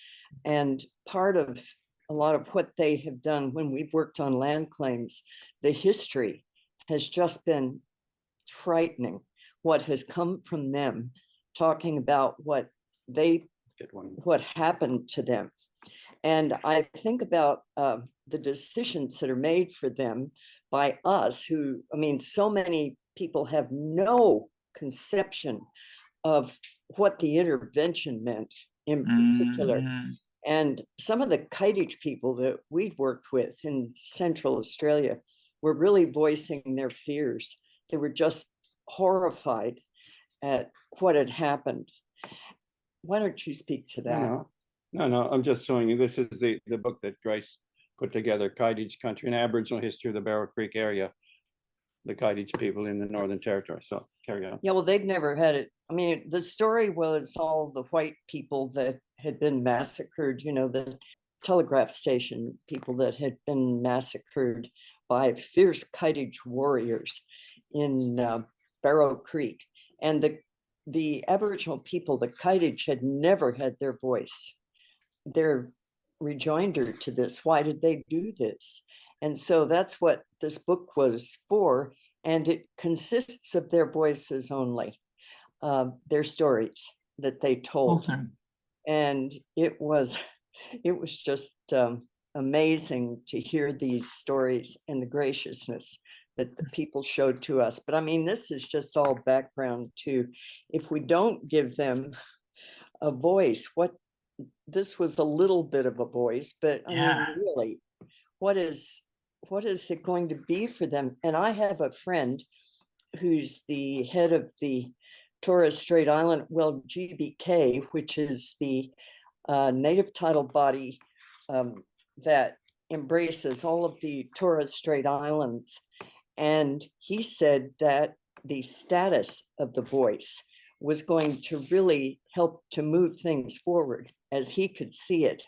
and part of a lot of what they have done when we've worked on land claims, the history has just been frightening. What has come from them, talking about what happened to them. And I think about the decisions that are made for them by us, who, I mean, so many people have no conception of what the intervention meant in particular. And some of the Kaidish people that we'd worked with in Central Australia were really voicing their fears. They were just horrified at what had happened. Why don't you speak to that? No, I'm just showing you. This is the book that Grace put together, Kaidish Country, an Aboriginal History of the Barrow Creek Area, the Kaidish people in the Northern Territory. So carry on. Yeah, well, they'd never had it. I mean, the story was all the white people that had been massacred, you know, the telegraph station people that had been massacred by fierce Kaidish warriors in Barrow Creek. And the Aboriginal people, the Kaidish, had never had their voice. Their rejoinder to this, why did they do this? And so that's what this book was for. And it consists of their voices only, their stories that they told. Awesome. And it was just amazing to hear these stories and the graciousness that the people showed to us. But I mean, this is just all background to, if we don't give them a voice, this was a little bit of a voice, but I mean, really, what is it going to be for them? And I have a friend who's the head of the Torres Strait Island, well, GBK, which is the native title body that embraces all of the Torres Strait Islands. And he said that the status of the voice was going to really help to move things forward as he could see it.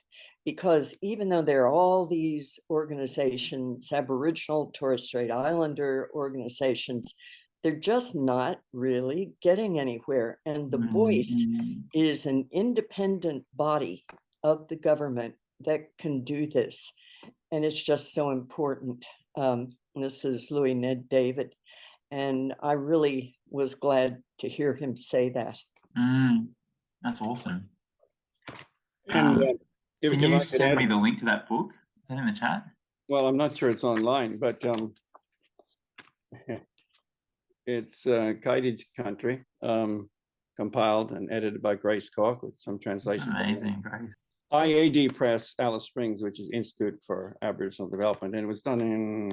Because even though there are all these organizations, Aboriginal, Torres Strait Islander organizations, they're just not really getting anywhere. And the voice is an independent body of the government that can do this. And it's just so important. This is Louis Ned David. And I really was glad to hear him say that. That's awesome. And can you send me the link to that book? Is that in the chat? Well, I'm not sure it's online, but it's Kaidish Country, compiled and edited by Grace Cork with some translation. That's amazing, Grace. IAD Press, Alice Springs, which is Institute for Aboriginal Development, and it was done in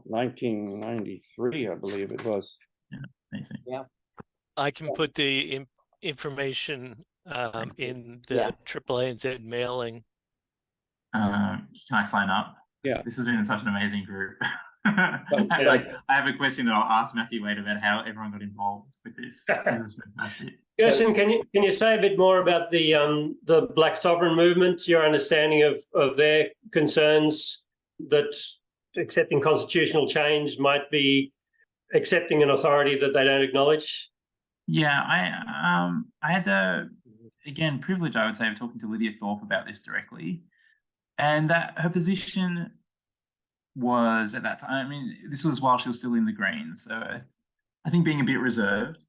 1993, I believe it was. Yeah, amazing. Yeah, I can put the information in the AAA mailing. Can I sign up? Yeah. This has been such an amazing group. I have a question that I'll ask Matthew later about how everyone got involved with this. This is fantastic. Gershon, can you say a bit more about the Black Sovereign movement, your understanding of their concerns that accepting constitutional change might be accepting an authority that they don't acknowledge? Yeah, I had the, again, privilege, I would say, of talking to Lydia Thorpe about this directly. And that her position was at that time, I mean, this was while she was still in the Greens, so I think being a bit reserved,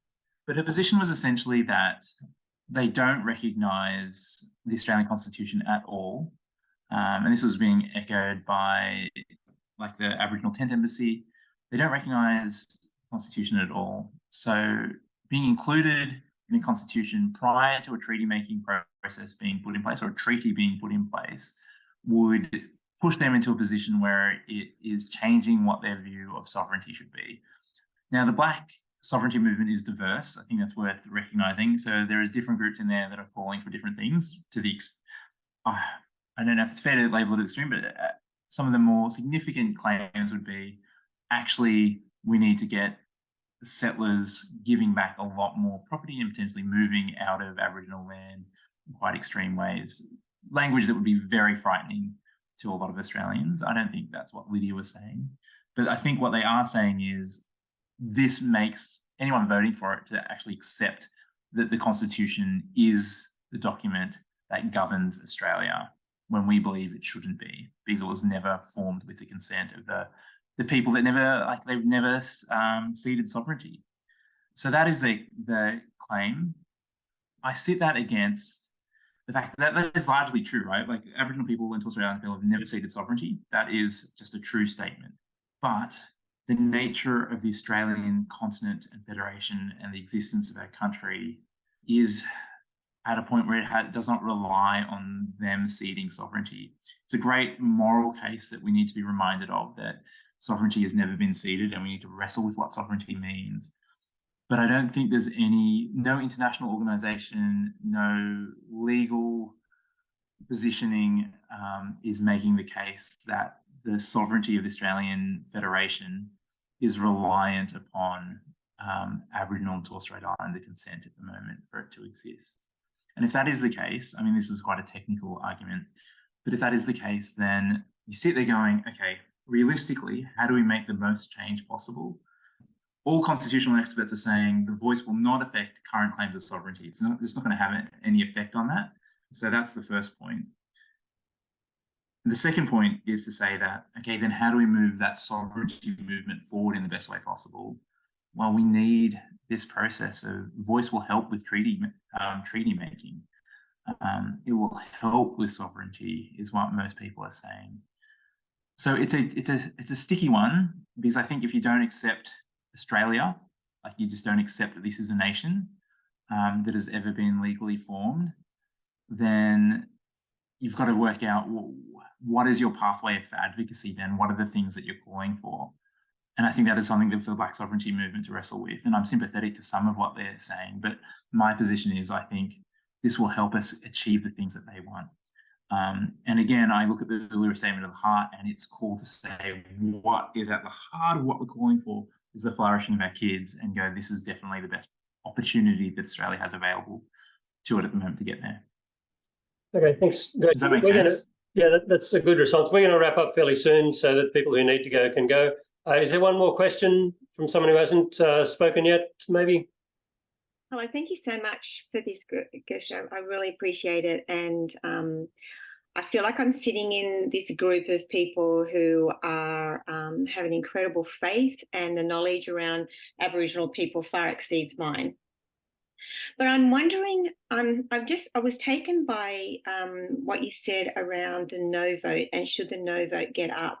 but her position was essentially that they don't recognise the Australian Constitution at all. And this was being echoed by like the Aboriginal Tent Embassy. They don't recognise the Constitution at all. So being included in a constitution prior to a treaty-making process being put in place, or a treaty being put in place, would push them into a position where it is changing what their view of sovereignty should be. Now, the Black sovereignty movement is diverse. I think that's worth recognising. So there is different groups in there that are calling for different things. To the I don't know if it's fair to label it extreme, but some of the more significant claims would be, actually, we need to get settlers giving back a lot more property and potentially moving out of Aboriginal land in quite extreme ways. Language that would be very frightening to a lot of Australians. I don't think that's what Lydia was saying. But I think what they are saying is this makes anyone voting for it to actually accept that the Constitution is the document that governs Australia when we believe it shouldn't be, because it was never formed with the consent of the people that they've never ceded sovereignty. So that is the claim. I sit that against the fact that is largely true, right? Like Aboriginal people and Torres Strait Islander people have never ceded sovereignty. That is just a true statement. But the nature of the Australian continent and federation and the existence of our country is at a point where it does not rely on them ceding sovereignty. It's a great moral case that we need to be reminded of, that sovereignty has never been ceded and we need to wrestle with what sovereignty means. But I don't think there's no international organization, no legal positioning is making the case that the sovereignty of the Australian Federation is reliant upon Aboriginal and Torres Strait Islander consent at the moment for it to exist. And if that is the case, I mean, this is quite a technical argument, but if that is the case, then you sit there going, okay, realistically, how do we make the most change possible? All constitutional experts are saying the voice will not affect current claims of sovereignty. It's not going to have any effect on that. So that's the first point. And the second point is to say that, okay, then how do we move that sovereignty movement forward in the best way possible? Well, we need this process of voice will help with treaty making. It will help with sovereignty, is what most people are saying. So it's a sticky one, because I think if you don't accept Australia, like you just don't accept that this is a nation that has ever been legally formed, then you've got to work out what is your pathway for advocacy then? What are the things that you're calling for? And I think that is something for the Black sovereignty movement to wrestle with. And I'm sympathetic to some of what they're saying, but my position is I think this will help us achieve the things that they want. And again, I look at the Uluru Statement of the Heart, and it's called to say what is at the heart of what we're calling for is the flourishing of our kids, and go, this is definitely the best opportunity that Australia has available to it at the moment to get there. Okay, thanks. Does that make sense? That's a good response. We're going to wrap up fairly soon so that people who need to go can go. Is there one more question from someone who hasn't spoken yet, maybe? Hello, thank you so much for this, Gershon. I really appreciate it. And I feel like I'm sitting in this group of people who are have an incredible faith, and the knowledge around Aboriginal people far exceeds mine. But I'm wondering, I was taken by what you said around the no vote, and should the no vote get up?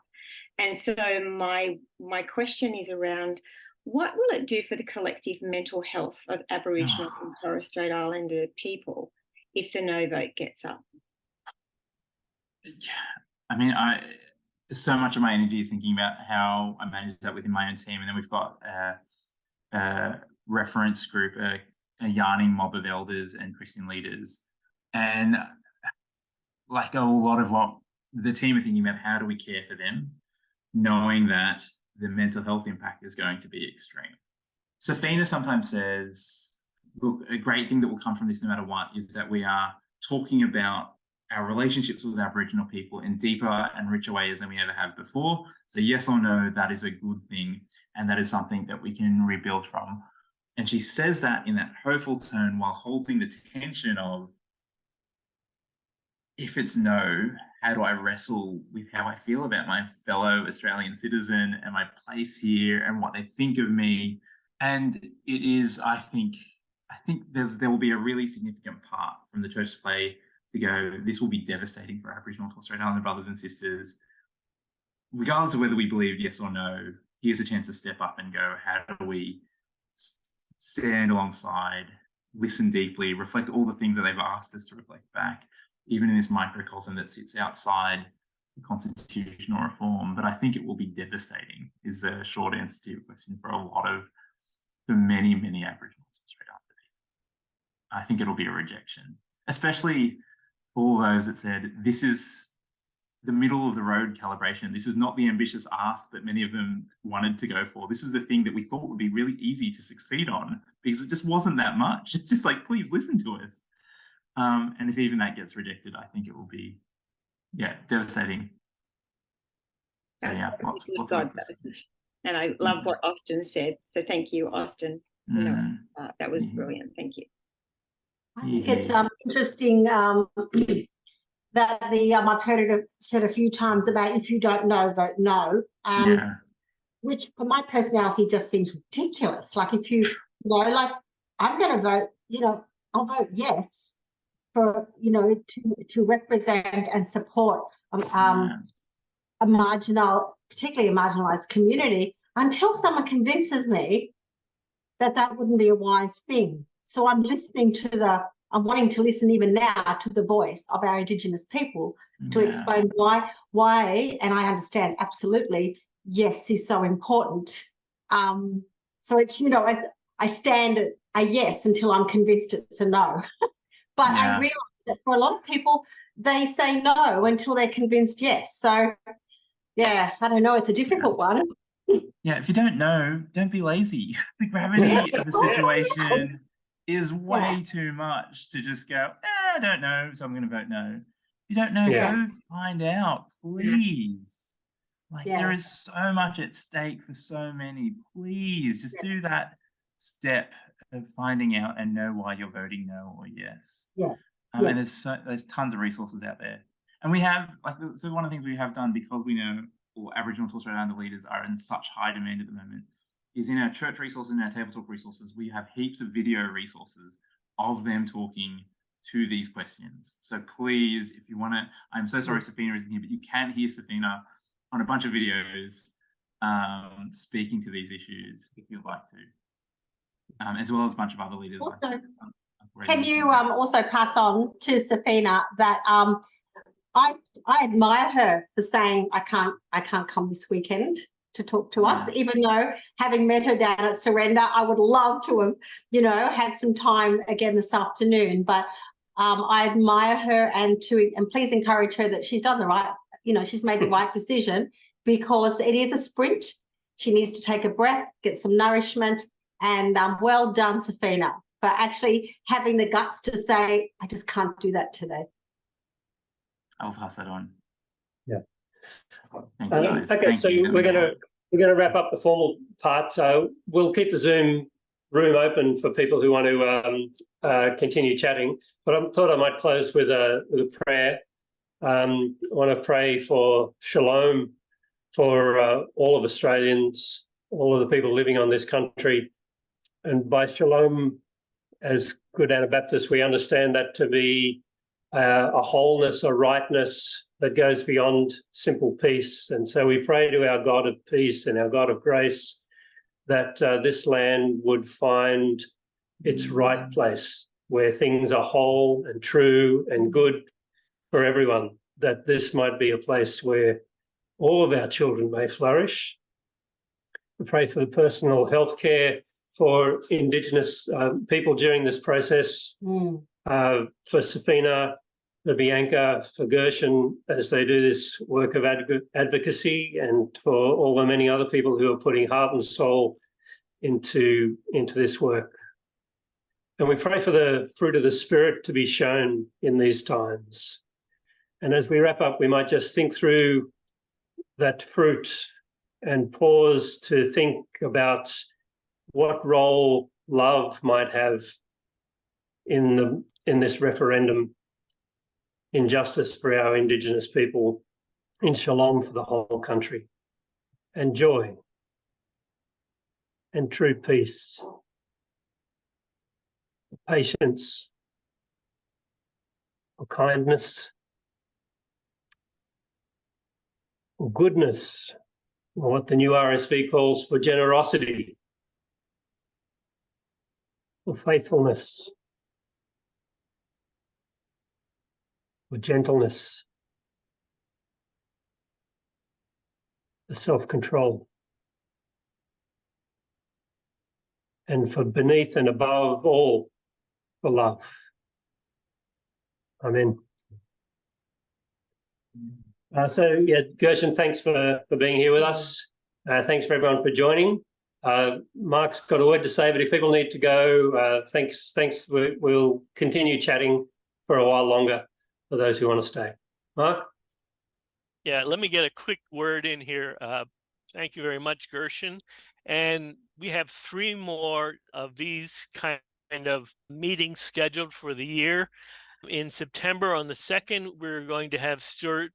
And so my question is around, what will it do for the collective mental health of Aboriginal and Torres Strait Islander people if the no vote gets up? I mean, so much of my energy is thinking about how I manage that within my own team. And then we've got a reference group, a yarning mob of elders and Christian leaders. And like a lot of what the team are thinking about, how do we care for them, knowing that the mental health impact is going to be extreme. Safina sometimes says, look, a great thing that will come from this no matter what is that we are talking about our relationships with Aboriginal people in deeper and richer ways than we ever have before. So yes or no, that is a good thing. And that is something that we can rebuild from. And she says that in that hopeful tone while holding the tension of, if it's no, how do I wrestle with how I feel about my fellow Australian citizen and my place here and what they think of me? And it is, I think there will be a really significant part from the church to play to go, this will be devastating for Aboriginal and Torres Strait Islander brothers and sisters. Regardless of whether we believe yes or no, here's a chance to step up and go, how do we stand alongside, listen deeply, reflect all the things that they've asked us to reflect back, even in this microcosm that sits outside the constitutional reform. But I think it will be devastating, is the short answer to your question, for many, many Aboriginal and Torres Strait Islander people. I think it'll be a rejection, especially all those that said, this is the middle of the road calibration. This is not the ambitious ask that many of them wanted to go for. This is the thing that we thought would be really easy to succeed on because it just wasn't that much. It's just like, please listen to us. And if even that gets rejected, I think it will be, devastating. So lots of and I love what Austin said. So thank you, Austin. That was brilliant. Thank you. I think it's interesting that I've heard it said a few times about if you don't know, vote no. Which for my personality just seems ridiculous. Like if you know, like I'm going to vote, I'll vote yes for, to represent and support a particularly a marginalised community until someone convinces me that wouldn't be a wise thing. So I'm listening I'm wanting to listen even now to the voice of our Indigenous people to explain why, and I understand absolutely, yes is so important. So it's, I stand at a yes until I'm convinced it's a no. But I realize that for a lot of people, they say no until they're convinced yes. So, yeah, I don't know. It's a difficult one. Yeah, if you don't know, don't be lazy. The gravity of the situation is way too much to just go, I don't know, so I'm going to vote no. If you don't know, go find out, please. There is so much at stake for so many. Please just do that step of finding out and know why you're voting no or yes. And there's tons of resources out there. And we have, so one of the things we have done, because we know Aboriginal Torres Strait Islander leaders are in such high demand at the moment, is in our church resources and our table talk resources, we have heaps of video resources of them talking to these questions. So please, if you want to, I'm so sorry Safina isn't here, but you can hear Safina on a bunch of videos speaking to these issues if you'd like to, as well as a bunch of other leaders. Also, can you also pass on to Safina that I admire her for saying I can't come this weekend to talk to us, even though having met her down at Surrender, I would love to have, had some time again this afternoon. But I admire her and please encourage her that she's done the right, she's made the right decision, because it is a sprint. She needs to take a breath, get some nourishment, and well done, Safina, for actually having the guts to say, I just can't do that today. I'll pass that on. Yeah. Thanks, guys. Okay, so we're going to wrap up the formal part. So we'll keep the Zoom room open for people who want to continue chatting. But I thought I might close with a prayer. I want to pray for shalom for all of Australians, all of the people living on this country. And by shalom, as good Anabaptists, we understand that to be a wholeness, a rightness that goes beyond simple peace. And so we pray to our God of peace and our God of grace that this land would find its right place, where things are whole and true and good for everyone, that this might be a place where all of our children may flourish. We pray for the personal health care for Indigenous people during this process, for Safina, for Bianca, for Gershon, as they do this work of advocacy, and for all the many other people who are putting heart and soul into this work. And we pray for the fruit of the Spirit to be shown in these times. And as we wrap up, we might just think through that fruit and pause to think about what role love might have in this referendum, in justice for our Indigenous people, in shalom for the whole country, and joy, and true peace, patience, or kindness, or goodness, or what the new RSV calls for generosity, or faithfulness, or gentleness, for self-control, and for beneath and above all, for love. Amen. Gershon, thanks for being here with us. Thanks for everyone for joining. Mark's got a word to say, but if people need to go, thanks. We'll continue chatting for a while longer for those who want to stay. Mark? Yeah, let me get a quick word in here. Thank you very much, Gershon. And we have 3 more of these kind kind of meetings scheduled for the year. In September on the 2nd, we're going to have Stuart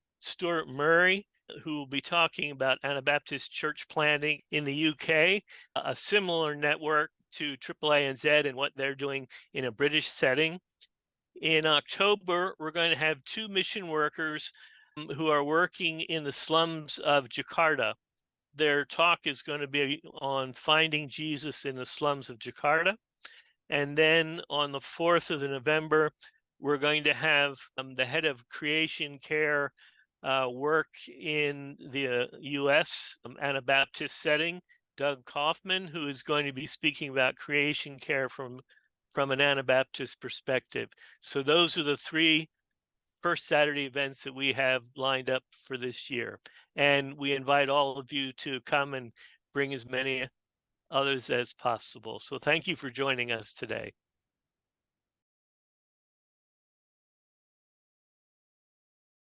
Murray, who will be talking about Anabaptist church planting in the UK, a similar network to AAANZ and what they're doing in a British setting. In October, we're going to have 2 mission workers who are working in the slums of Jakarta. Their talk is going to be on finding Jesus in the slums of Jakarta. And then on the 4th of November, we're going to have the head of creation care work in the U.S. Anabaptist setting, Doug Kaufman, who is going to be speaking about creation care from an Anabaptist perspective. So those are the 3 first Saturday events that we have lined up for this year. And we invite all of you to come and bring as many others as possible. So thank you for joining us today.